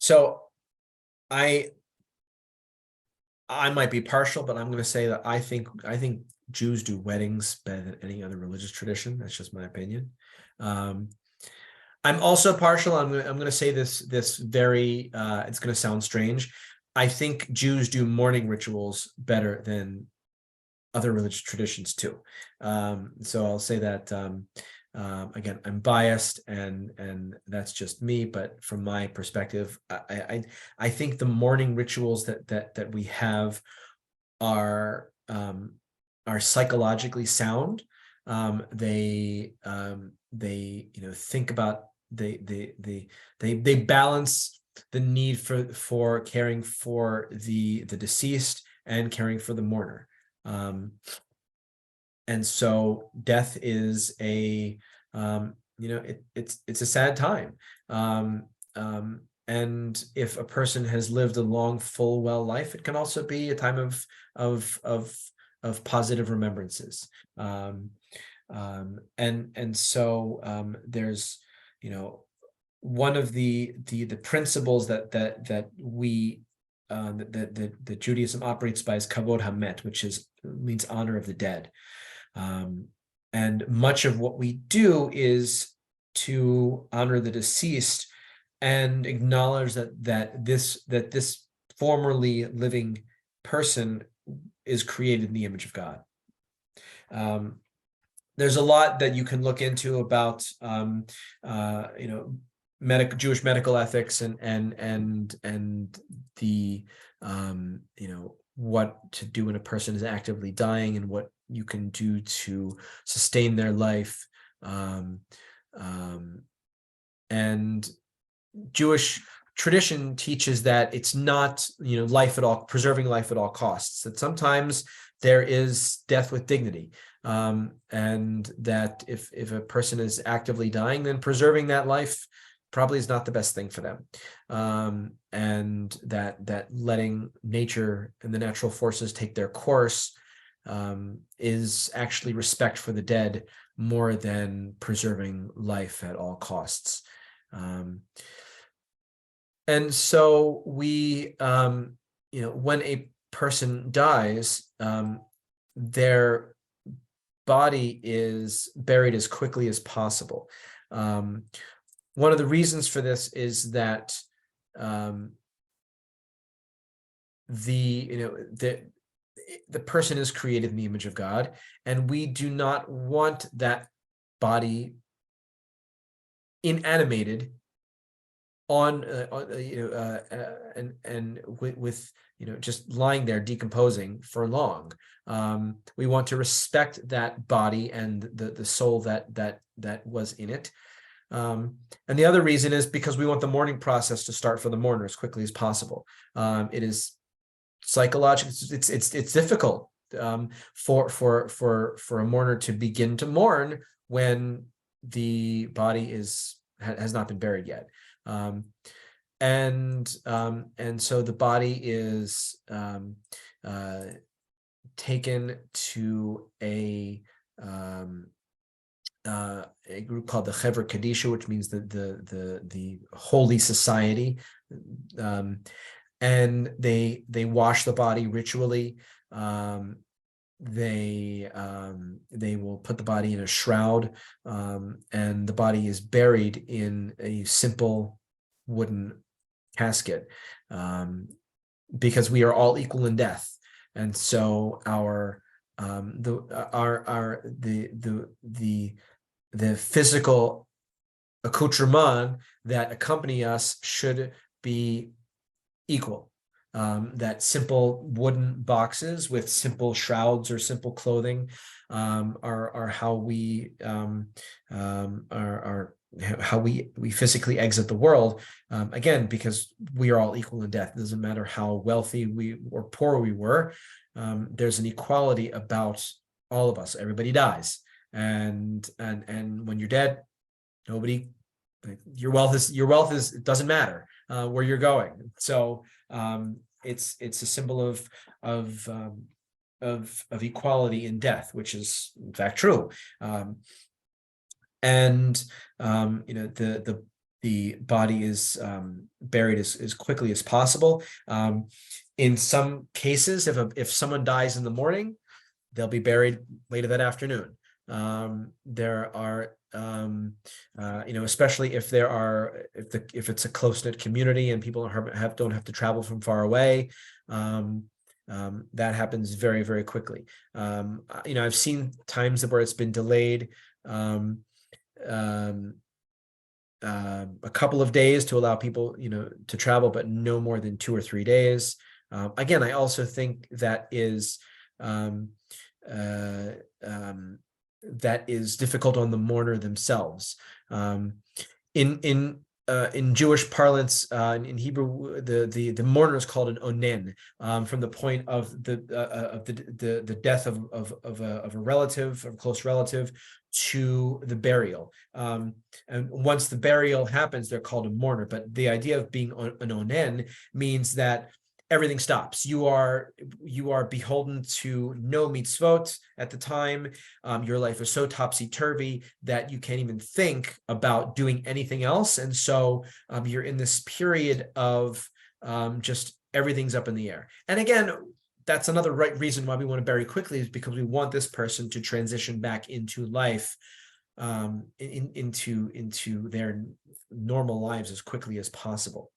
So I might be partial, but I'm going to say that I think Jews do weddings better than any other religious tradition. That's just my opinion. I'm also partial. I'm going to say this very, it's going to sound strange. I think Jews do mourning rituals better than other religious traditions too. So I'll say that, again, I'm biased, and that's just me, but from my perspective, I think the mourning rituals that we have are psychologically sound. They think about, they balance the need for caring for the deceased and caring for the mourner. And so death is it's a sad time. And if a person has lived a long, full, well life, it can also be a time of positive remembrances. And so there's, one of the principles that Judaism operates by is kavod hamet, which means honor of the dead. And much of what we do is to honor the deceased and acknowledge that this formerly living person is created in the image of God. There's a lot that you can look into about Jewish medical ethics and the what to do when a person is actively dying and what you can do to sustain their life. And Jewish tradition teaches that it's not, life at all, preserving life at all costs, that sometimes there is death with dignity. And that if a person is actively dying, then preserving that life probably is not the best thing for them. And that letting nature and the natural forces take their course is actually respect for the dead more than preserving life at all costs. And so we, when a person dies, their body is buried as quickly as possible. One of the reasons for this is that the person is created in the image of God, and we do not want that body inanimated with just lying there decomposing for long. We want to respect that body and the soul that was in it. And the other reason is because we want the mourning process to start for the mourner as quickly as possible. It is psychological. It's difficult for a mourner to begin to mourn when the body has not been buried yet. And so the body is taken to a group called the Chevra Kadisha, which means the holy society, and they wash the body ritually. They will put the body in a shroud, and the body is buried in a simple wooden casket, because we are all equal in death, and so the physical accoutrement that accompany us should be equal. That simple wooden boxes with simple shrouds or simple clothing are how we how we physically exit the world, again, because we are all equal in death. It doesn't matter how wealthy or poor we were. There's an equality about all of us. Everybody dies, and when you're dead, your wealth is it doesn't matter where you're going. So it's a symbol of equality in death, which is in fact true. And the body is buried as quickly as possible. In some cases, if someone dies in the morning, they'll be buried later that afternoon. There are especially if it's a close-knit community and people don't have to travel from far away, that happens very, very quickly. I've seen times where it's been delayed a couple of days to allow people to travel, but no more than 2 or 3 days. Again, I also think that is difficult on the mourner themselves. In Jewish parlance, in Hebrew, the mourner is called an onen, from the point of the death of a relative, of a close relative, to the burial. And once the burial happens, they're called a mourner. But the idea of being an onen means that everything stops. You are beholden to no mitzvot at the time. Your life is so topsy-turvy that you can't even think about doing anything else. And so you're in this period of just everything's up in the air. And again, that's another reason why we want to bury quickly, is because we want this person to transition back into life, into their normal lives as quickly as possible.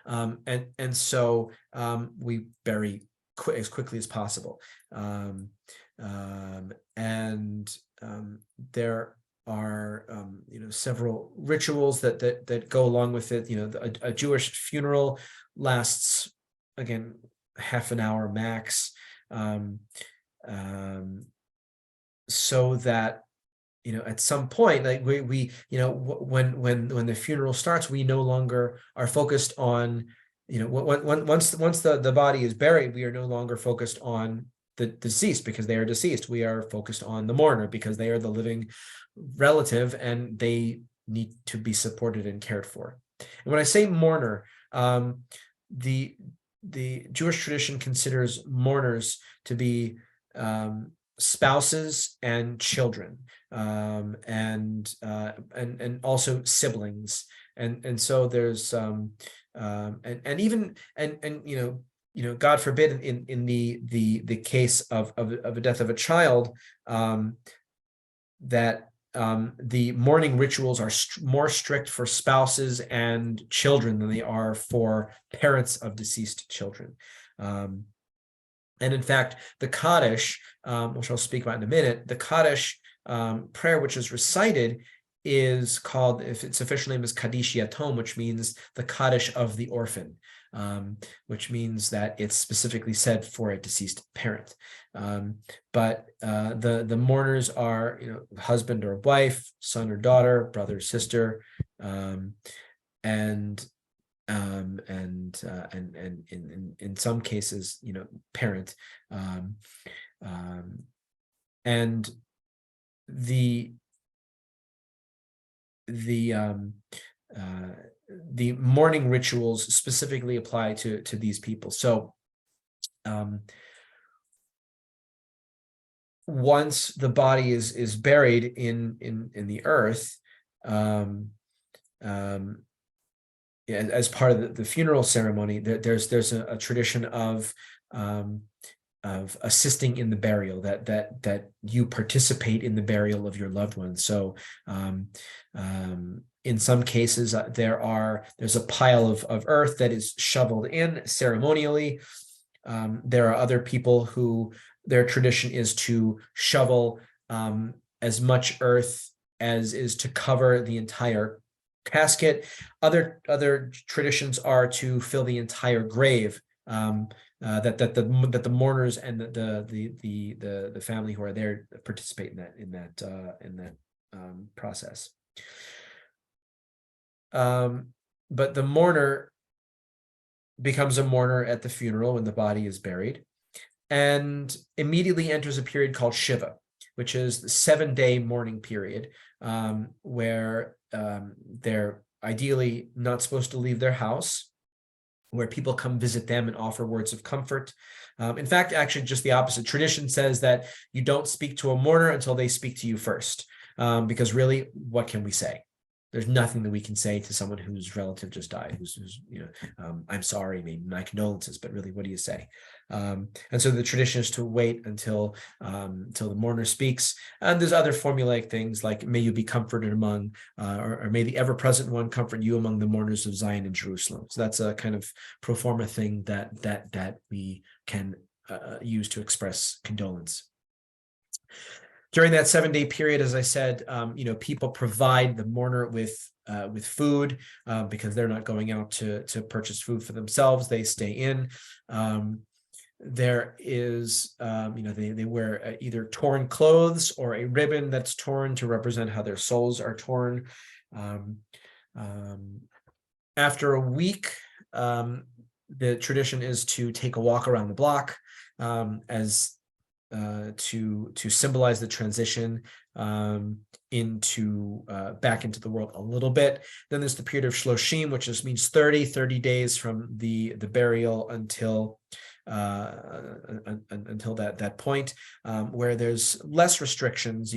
And so we bury as quickly as possible. There are several rituals that go along with it. A Jewish funeral lasts, again, half an hour max, um, so that at some point, like we when the funeral starts, we no longer are focused on once the body is buried, we are no longer focused on the deceased because they are deceased. We are focused on the mourner because they are the living relative and they need to be supported and cared for. And when I say mourner, the Jewish tradition considers mourners to be spouses and children, and also siblings, and so there's and even God forbid in the case of a death of a child, that the mourning rituals are more strict for spouses and children than they are for parents of deceased children. And in fact, the Kaddish, which I'll speak about in a minute, the Kaddish prayer, which is recited, is called, if its official name is Kaddish Yatom, which means the Kaddish of the orphan, which means that it's specifically said for a deceased parent. But the mourners are, husband or wife, son or daughter, brother or sister, and in some cases, parent, and the mourning rituals specifically apply to these people. So once the body is buried in the earth, as part of the funeral ceremony, there's a tradition of assisting in the burial, that you participate in the burial of your loved ones. So in some cases, there's a pile of earth that is shoveled in ceremonially. There are other people who their tradition is to shovel as much earth as is to cover the entire casket. Other traditions are to fill the entire grave, that the mourners and the family who are there participate in that process. But the mourner becomes a mourner at the funeral when the body is buried, and immediately enters a period called Shiva, which is the 7-day mourning period, where they're ideally not supposed to leave their house, where people come visit them and offer words of comfort. In fact, actually just the opposite. Tradition says that you don't speak to a mourner until they speak to you first, because really, what can we say? There's nothing that we can say to someone whose relative just died, who's I'm sorry, maybe my condolences, but really, what do you say? And so the tradition is to wait until the mourner speaks. And there's other formulaic things like, may you be comforted among, or may the ever-present one comfort you among the mourners of Zion and Jerusalem. So that's a kind of pro forma thing that we can use to express condolence. During that 7-day period, as I said, people provide the mourner with food, because they're not going out to purchase food for themselves. They stay in. There is, they wear either torn clothes or a ribbon that's torn to represent how their souls are torn. After a week, the tradition is to take a walk around the block, as to symbolize the transition back into the world a little bit. Then there's the period of Shloshim, which just means 30 days from the burial until that point, where there's less restrictions.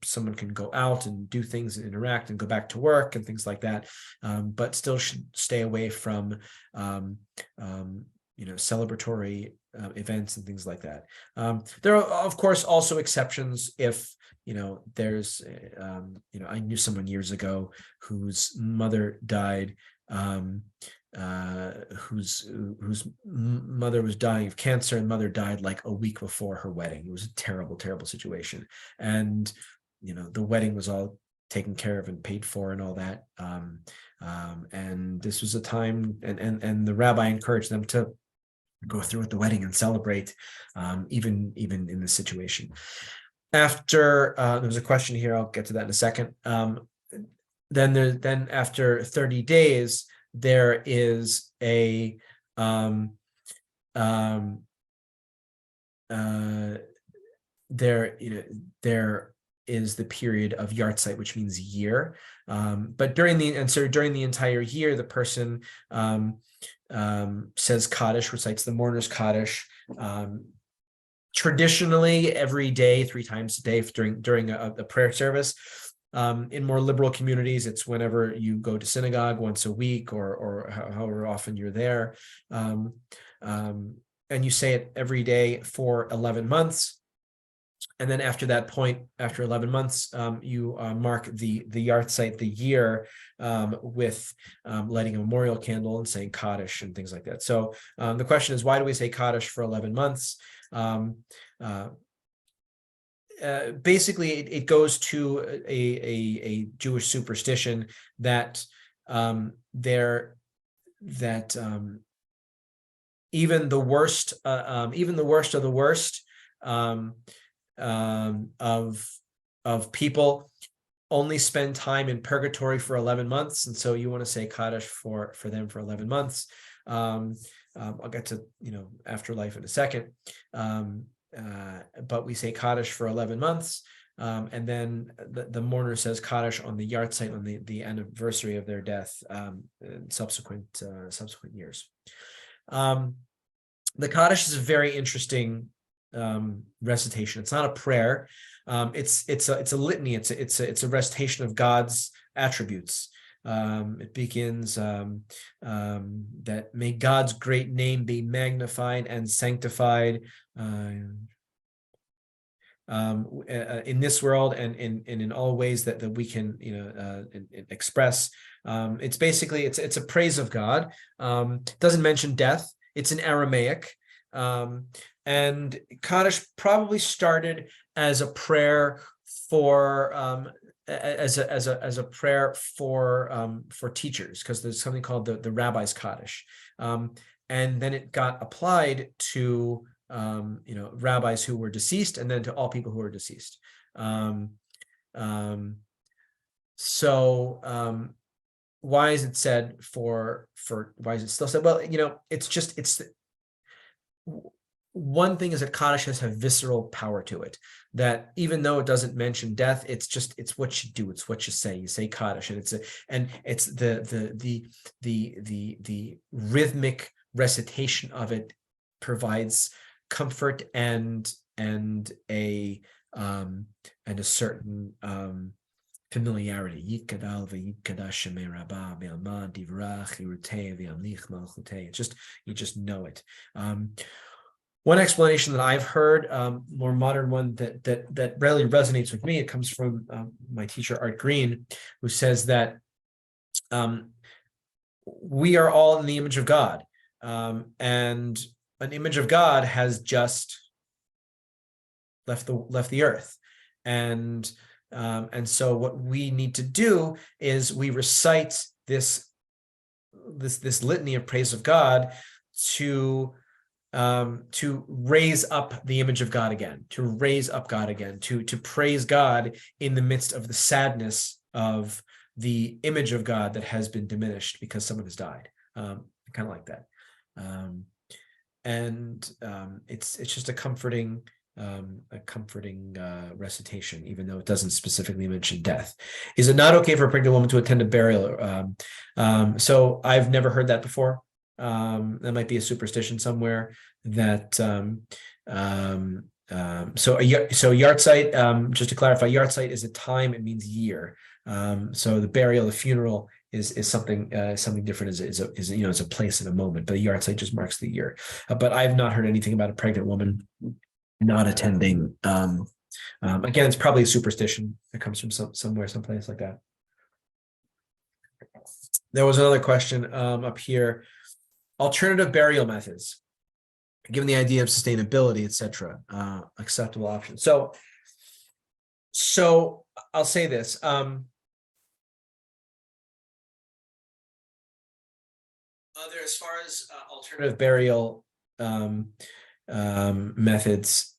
Someone can go out and do things and interact and go back to work and things like that, but still should stay away from celebratory events and things like that. There are, of course, also exceptions if there's I knew someone years ago whose mother died, whose mother was dying of cancer, and mother died like a week before her wedding. It was a terrible situation, and the wedding was all taken care of and paid for and all that, and this was a time, and the rabbi encouraged them to go through with the wedding and celebrate, even in this situation. After there was a question here, I'll get to that in a second. Then after 30 days, there is a there is the period of yahrzeit, which means year. But during the entire year, the person says Kaddish, recites the mourner's Kaddish. Traditionally, every day, 3 times a day during a prayer service. In more liberal communities, it's whenever you go to synagogue once a week, or however often you're there. And you say it every day for 11 months. And then after that point, after 11 months, you mark the yahrzeit, the year, with lighting a memorial candle and saying Kaddish and things like that. So the question is, why do we say Kaddish for 11 months? Basically, it goes to a Jewish superstition that even the worst of the worst of people only spend time in purgatory for 11 months, and so you want to say Kaddish for them for 11 months. I'll get to afterlife in a second, but we say Kaddish for 11 months, and then the mourner says Kaddish on the yahrzeit, on the anniversary of their death, in subsequent years. The Kaddish is a very interesting recitation. It's not a prayer. It's a litany. It's a recitation of God's attributes. It begins that may God's great name be magnified and sanctified in this world and in all ways that we can express. It's basically it's a praise of God. It doesn't mention death. It's in Aramaic. And Kaddish probably started as a prayer for as a prayer for teachers, because there's something called the Rabbi's Kaddish, and then it got applied to rabbis who were deceased, and then to all people who were deceased. So why is it said for why is it still said? Well, it's one thing is that Kaddish has a visceral power to it, that even though it doesn't mention death, it's what you do, it's what you say. You say Kaddish, and it's the rhythmic recitation of it provides comfort and a certain familiarity. You just know it. One explanation that I've heard, more modern one that really resonates with me, it comes from my teacher Art Green, who says that we are all in the image of God, and an image of God has just left the earth, and so what we need to do is we recite this litany of praise of God to raise up the image of God again, to praise God in the midst of the sadness of the image of God that has been diminished because someone has died. Kind of like that. It's just a comforting recitation, even though it doesn't specifically mention death. Is it not okay for a pregnant woman to attend a burial? So I've never heard that before. That might be a superstition somewhere that so yahrzeit, just to clarify, yahrzeit is a time, it means year. So the burial, the funeral is something different, is a place and a moment, but the yahrzeit just marks the year. But I've not heard anything about a pregnant woman not attending. Again, it's probably a superstition that comes from someplace like that. There was another question up here. Alternative burial methods, given the idea of sustainability, etc., acceptable options. So I'll say this. As far as alternative burial methods.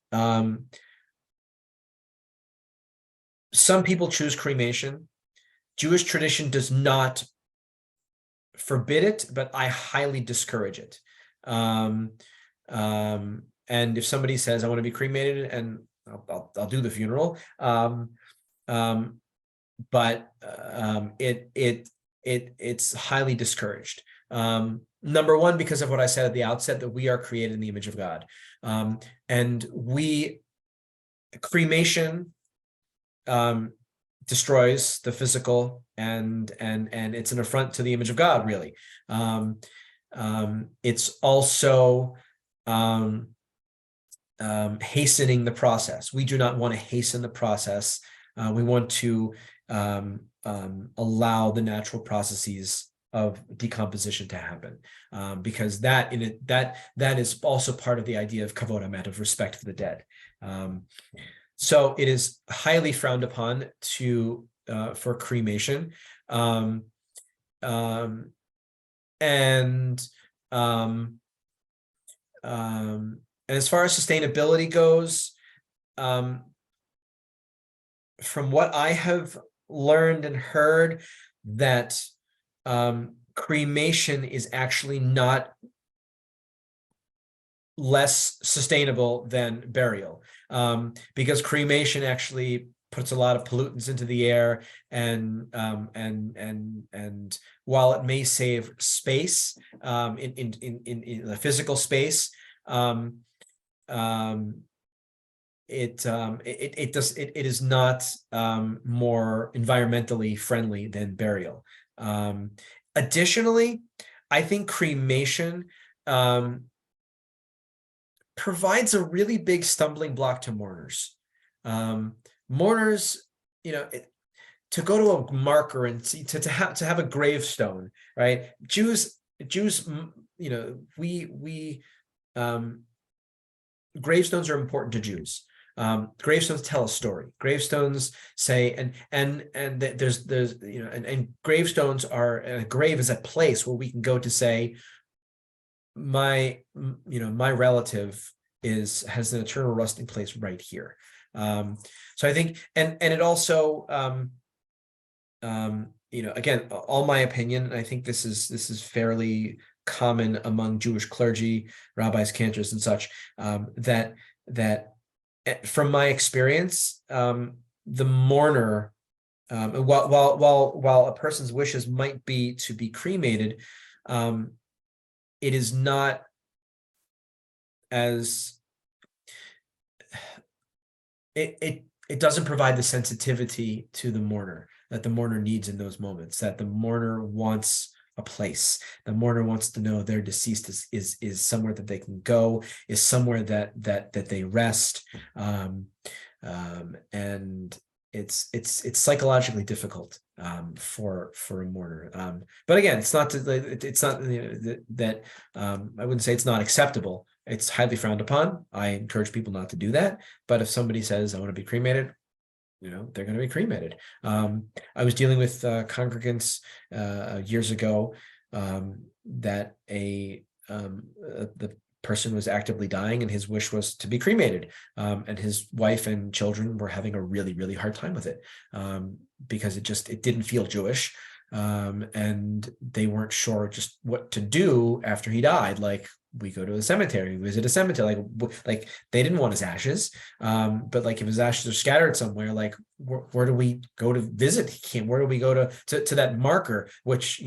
Some people choose cremation. Jewish tradition does not forbid it, but I highly discourage it. And if somebody says, I want to be cremated, and I'll do the funeral. But it's highly discouraged. Number one, because of what I said at the outset, that we are created in the image of God. And cremation destroys the physical, and it's an affront to the image of God, really. It's also hastening the process. We do not want to hasten the process. We want to allow the natural processes of decomposition to happen, because that is also part of the idea of kavod hamet, of respect for the dead. So it is highly frowned upon for cremation, and as far as sustainability goes, from what I have learned and heard, that cremation is actually not less sustainable than burial, because cremation actually puts a lot of pollutants into the air, and while it may save space in the physical space, it is not more environmentally friendly than burial. Additionally, I think cremation provides a really big stumbling block to mourners. Mourners, to go to a marker and see, to have a gravestone, right? Jews, gravestones are important to Jews. Gravestones tell a story. Gravestones say, and there's and gravestones are, a grave is a place where we can go to say, my relative has an eternal resting place right here. So I think, and it also, again, all my opinion, I think this is fairly common among Jewish clergy, rabbis, cantors, and such, that from my experience, the mourner, while a person's wishes might be to be cremated, it is not as it doesn't provide the sensitivity to the mourner that the mourner needs in those moments, that the mourner wants a place. The mourner wants to know their deceased is somewhere that they can go, is somewhere that they rest, and it's psychologically difficult for a mourner. But again, it's not that I wouldn't say it's not acceptable. It's highly frowned upon. I encourage people not to do that. But if somebody says, I want to be cremated, they're going to be cremated. I was dealing with congregants years ago that the person was actively dying, and his wish was to be cremated. And his wife and children were having a really, really hard time with it, because it didn't feel Jewish. And they weren't sure just what to do after he died. Like, we go to a cemetery, visit a cemetery, like they didn't want his ashes. But like, if his ashes are scattered somewhere, like where do we go to visit him? Where do we go to that marker, which,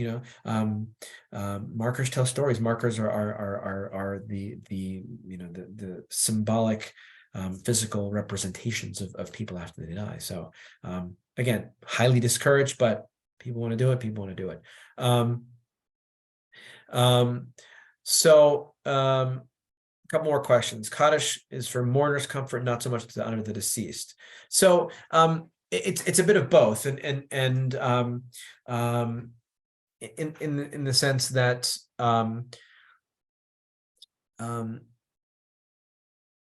markers tell stories. Markers are the symbolic, physical representations of people after they die. So, again, highly discouraged, but people want to do it. People want to do it. So, a couple more questions. Kaddish is for mourners' comfort, not so much to honor the deceased. So, it's a bit of both, and in the sense that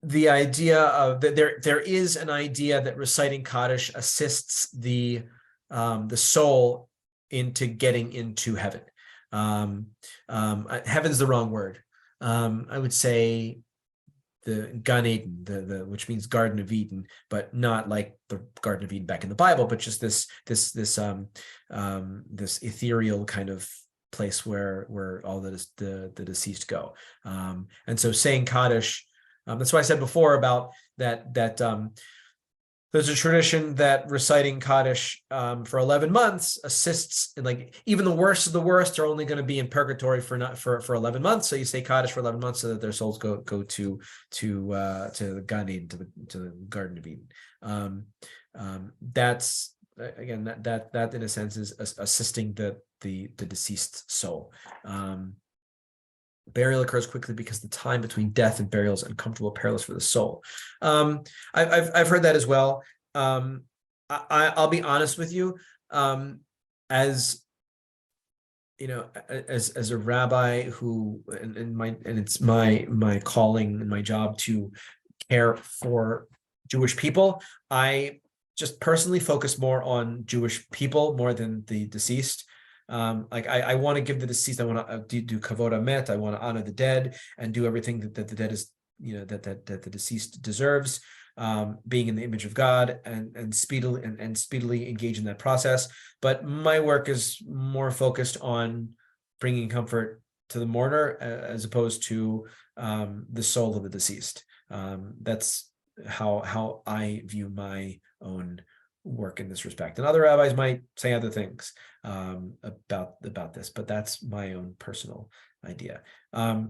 the idea of that there is an idea that reciting Kaddish assists the soul into getting into heaven. Heaven's the wrong word. I would say the Gan Eden, the which means Garden of Eden, but not like the Garden of Eden back in the Bible, but just this ethereal kind of place where all the deceased go. And so saying Kaddish, that's why I said before about that there's a tradition that reciting Kaddish for 11 months assists in, like, even the worst of the worst are only going to be in purgatory for 11 months. So you say Kaddish for 11 months so that their souls go to the Gan Eden, to the Garden of Eden. That's again that in a sense is assisting the deceased soul. Burial occurs quickly because the time between death and burial is uncomfortable, perilous for the soul. I've heard that as well. I'll be honest with you. As you know, as a rabbi who, and it's my calling and my job to care for Jewish people, I just personally focus more on Jewish people more than the deceased. Like I want to give the deceased, I want to do kavod amet, I want to honor the dead and do everything that the dead is, that the deceased deserves, being in the image of God and speedily engage in that process. But my work is more focused on bringing comfort to the mourner as opposed to the soul of the deceased. That's how I view my own work in this respect. And other rabbis might say other things about this, but that's my own personal idea. I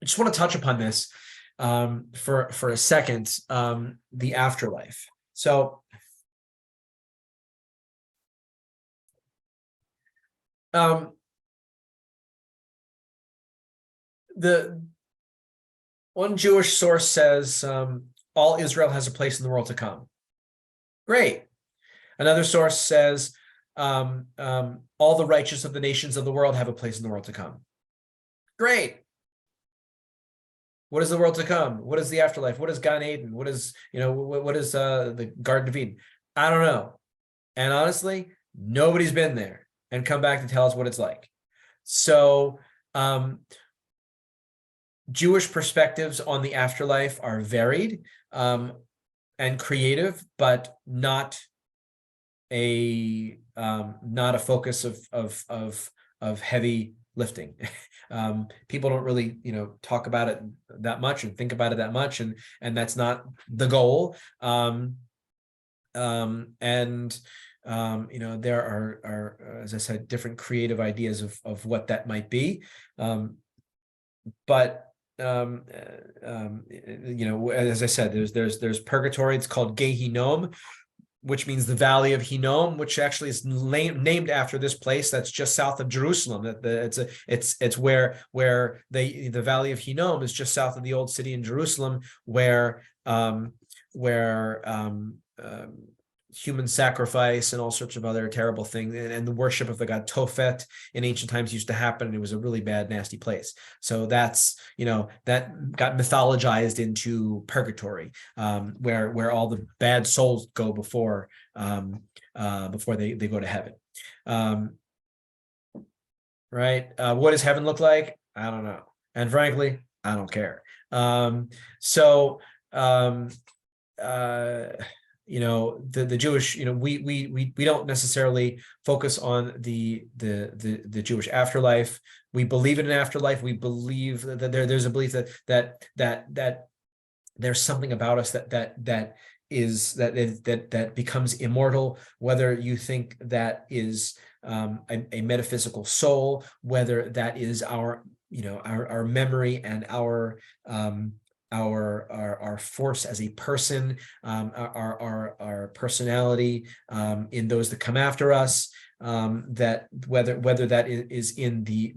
just want to touch upon this for a second, the afterlife. So the one Jewish source says all Israel has a place in the world to come. Great. Another source says all the righteous of the nations of the world have a place in the world to come. Great. What is the world to come? What is the afterlife? What is Gan Eden? What is, what is the Garden of Eden? I don't know. And honestly, nobody's been there and come back to tell us what it's like. So Jewish perspectives on the afterlife are varied and creative, but not a focus of heavy lifting. People don't really, talk about it that much and think about it that much, and that's not the goal. There are, as I said, different creative ideas of what that might be. But as I said, there's purgatory. It's called Gehinom, which means the Valley of Hinnom, which actually is named after this place that's just south of Jerusalem. It's where the Valley of Hinnom is just south of the old city in Jerusalem, where human sacrifice and all sorts of other terrible things and the worship of the god Tophet in ancient times used to happen. And it was a really bad, nasty place. So that's, that got mythologized into purgatory, where all the bad souls go before they go to heaven. Right. What does heaven look like? I don't know. And frankly, I don't care. The Jewish, we don't necessarily focus on the Jewish afterlife. We believe in an afterlife. We believe that there's a belief that there's something about us that becomes immortal, whether you think that is a metaphysical soul, whether that is our memory and our force as a person, our personality in those that come after us, that whether that is in the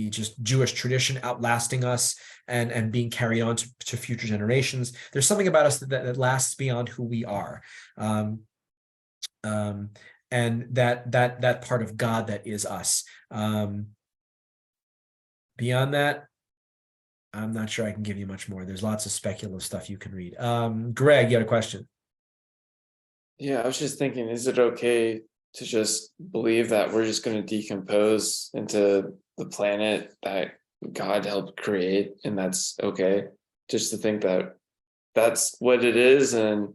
just Jewish tradition outlasting us and being carried on to future generations. There's something about us that lasts beyond who we are. And that part of God that is us. Beyond that, I'm not sure I can give you much more. There's lots of speculative stuff you can read. Greg, you had a question. Yeah, I was just thinking, is it okay to just believe that we're just going to decompose into the planet that God helped create, and that's okay. Just to think that that's what it is, and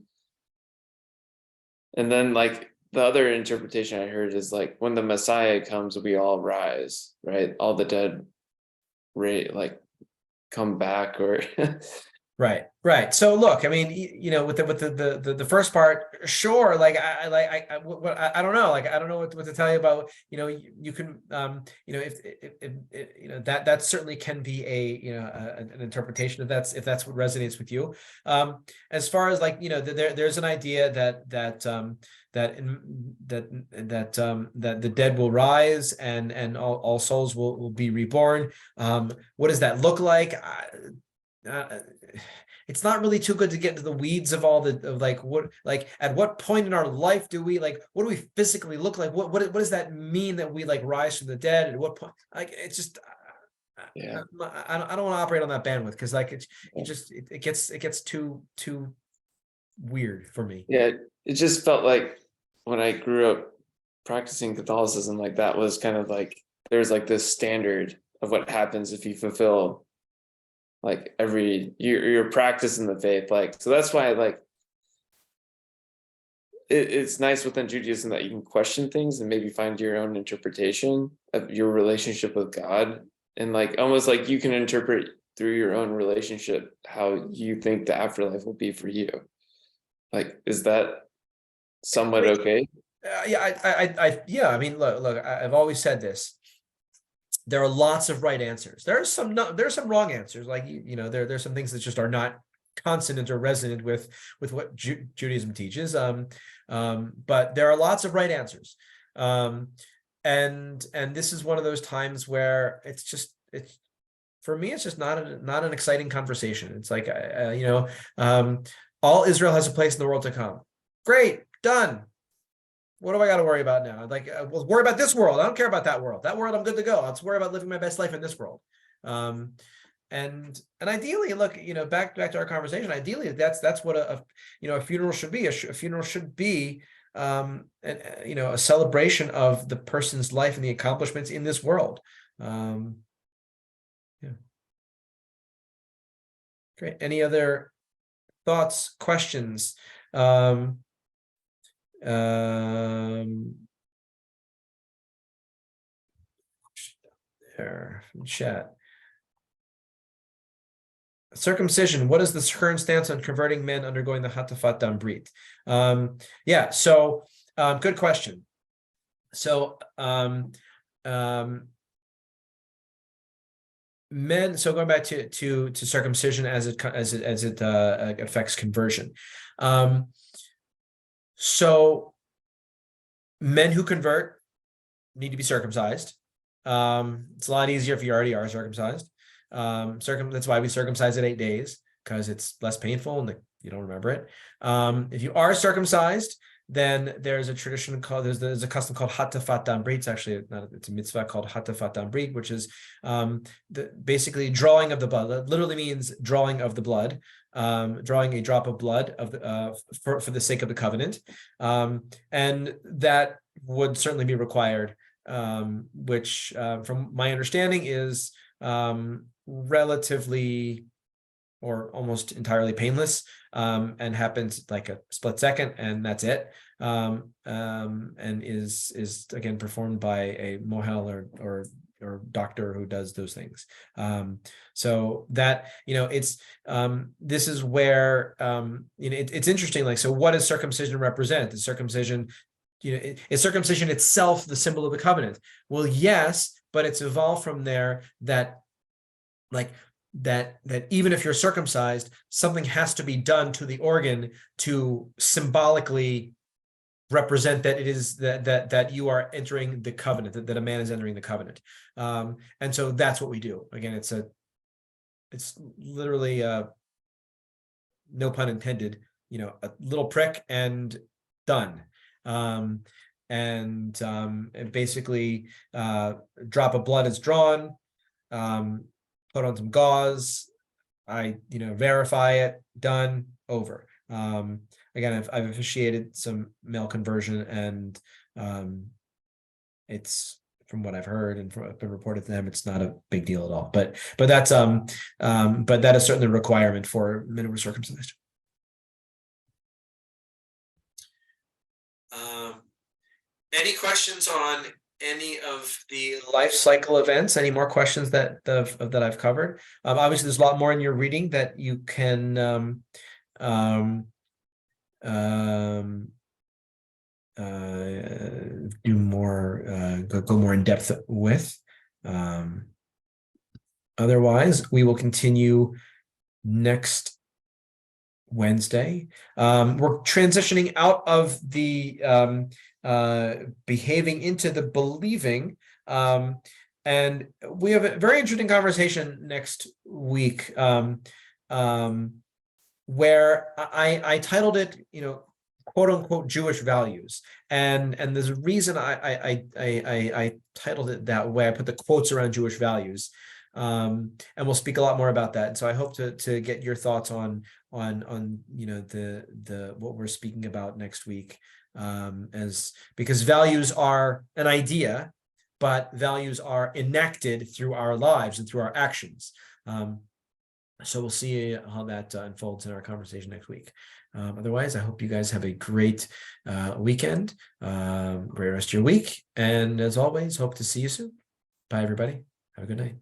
then like the other interpretation I heard is like when the Messiah comes, we all rise, right? All the dead, like come back, or Right. So look, I mean, with the first part, sure. Like I don't know. Like I don't know what to tell you about. You can if that certainly can be an interpretation if that's what resonates with you. As far as like there's an idea that that the dead will rise and all souls will be reborn. What does that look like? It's not really too good to get into the weeds of all like at what point in our life do we what do we physically look like, what does that mean that we like rise from the dead, at what point, like it's just yeah, I don't want to operate on that bandwidth because like it gets too weird for me. yeah. It just felt like when I grew up practicing Catholicism, like that was kind of like there's like this standard of what happens if you fulfill like your practice in the faith, like, so that's why like it's nice within Judaism that you can question things and maybe find your own interpretation of your relationship with God, and like almost like you can interpret through your own relationship how you think the afterlife will be for you. Like, is that somewhat okay? Yeah, I mean, look, I've always said this. There are lots of right answers. There's some wrong answers. Like there's some things that just are not consonant or resonant with what Judaism teaches. But there are lots of right answers. And this is one of those times where it's for me, it's just not an exciting conversation. It's like all Israel has a place in the world to come. Great, done. What do I got to worry about now? Like, well, worry about this world. I don't care about that world. That world, I'm good to go. Let's worry about living my best life in this world. And ideally, look, back to our conversation. Ideally, that's what a funeral should be. A funeral should be, a celebration of the person's life and the accomplishments in this world. Yeah. Great. Any other thoughts, questions? There from chat. Circumcision. What is the current stance on converting men undergoing the Hatafat Dam Brit? Yeah. So, good question. So, men. So going back to circumcision as it affects conversion. So men who convert need to be circumcised. It's a lot easier if you already are circumcised. That's why we circumcise at 8 days, because it's less painful and you don't remember it. If you are circumcised, then there's a tradition called there's a custom called Hatafat Dam Brit. It's actually it's a mitzvah called Hatafat Dam Brit, which is basically drawing of the blood. That literally means drawing of the blood, drawing a drop of blood of for the sake of the covenant, and that would certainly be required, which from my understanding is relatively or almost entirely painless, and happens like a split second, and that's it. And is again performed by a mohel or doctor who does those things. So that it's this is where it's interesting. Like, so what does circumcision represent? The circumcision, is circumcision itself the symbol of the covenant? Well, yes, but it's evolved from there that even if you're circumcised, something has to be done to the organ to symbolically represent that it is that you are entering the covenant, that a man is entering the covenant. And so that's what we do. Again, it's literally no pun intended, a little prick and done. And basically drop of blood is drawn, put on some gauze, I verify it, done, over. Again, I've officiated some male conversion, and it's from what I've heard and from what's been reported to them, it's not a big deal at all. But that is certainly a requirement for men who were circumcised. Any questions on any of the life cycle events? Any more questions that I've covered? Obviously, there's a lot more in your reading that you can do more, go more in depth with. Otherwise, we will continue next Wednesday. We're transitioning out of the behaving into the believing. And we have a very interesting conversation next week where I titled it, quote unquote Jewish values. And there's a reason I titled it that way. I put the quotes around Jewish values. And we'll speak a lot more about that. And so I hope to get your thoughts on the what we're speaking about next week, because values are an idea, but values are enacted through our lives and through our actions. So we'll see how that unfolds in our conversation next week. Otherwise, I hope you guys have a great weekend, great rest of your week, and as always, hope to see you soon. Bye, everybody. Have a good night.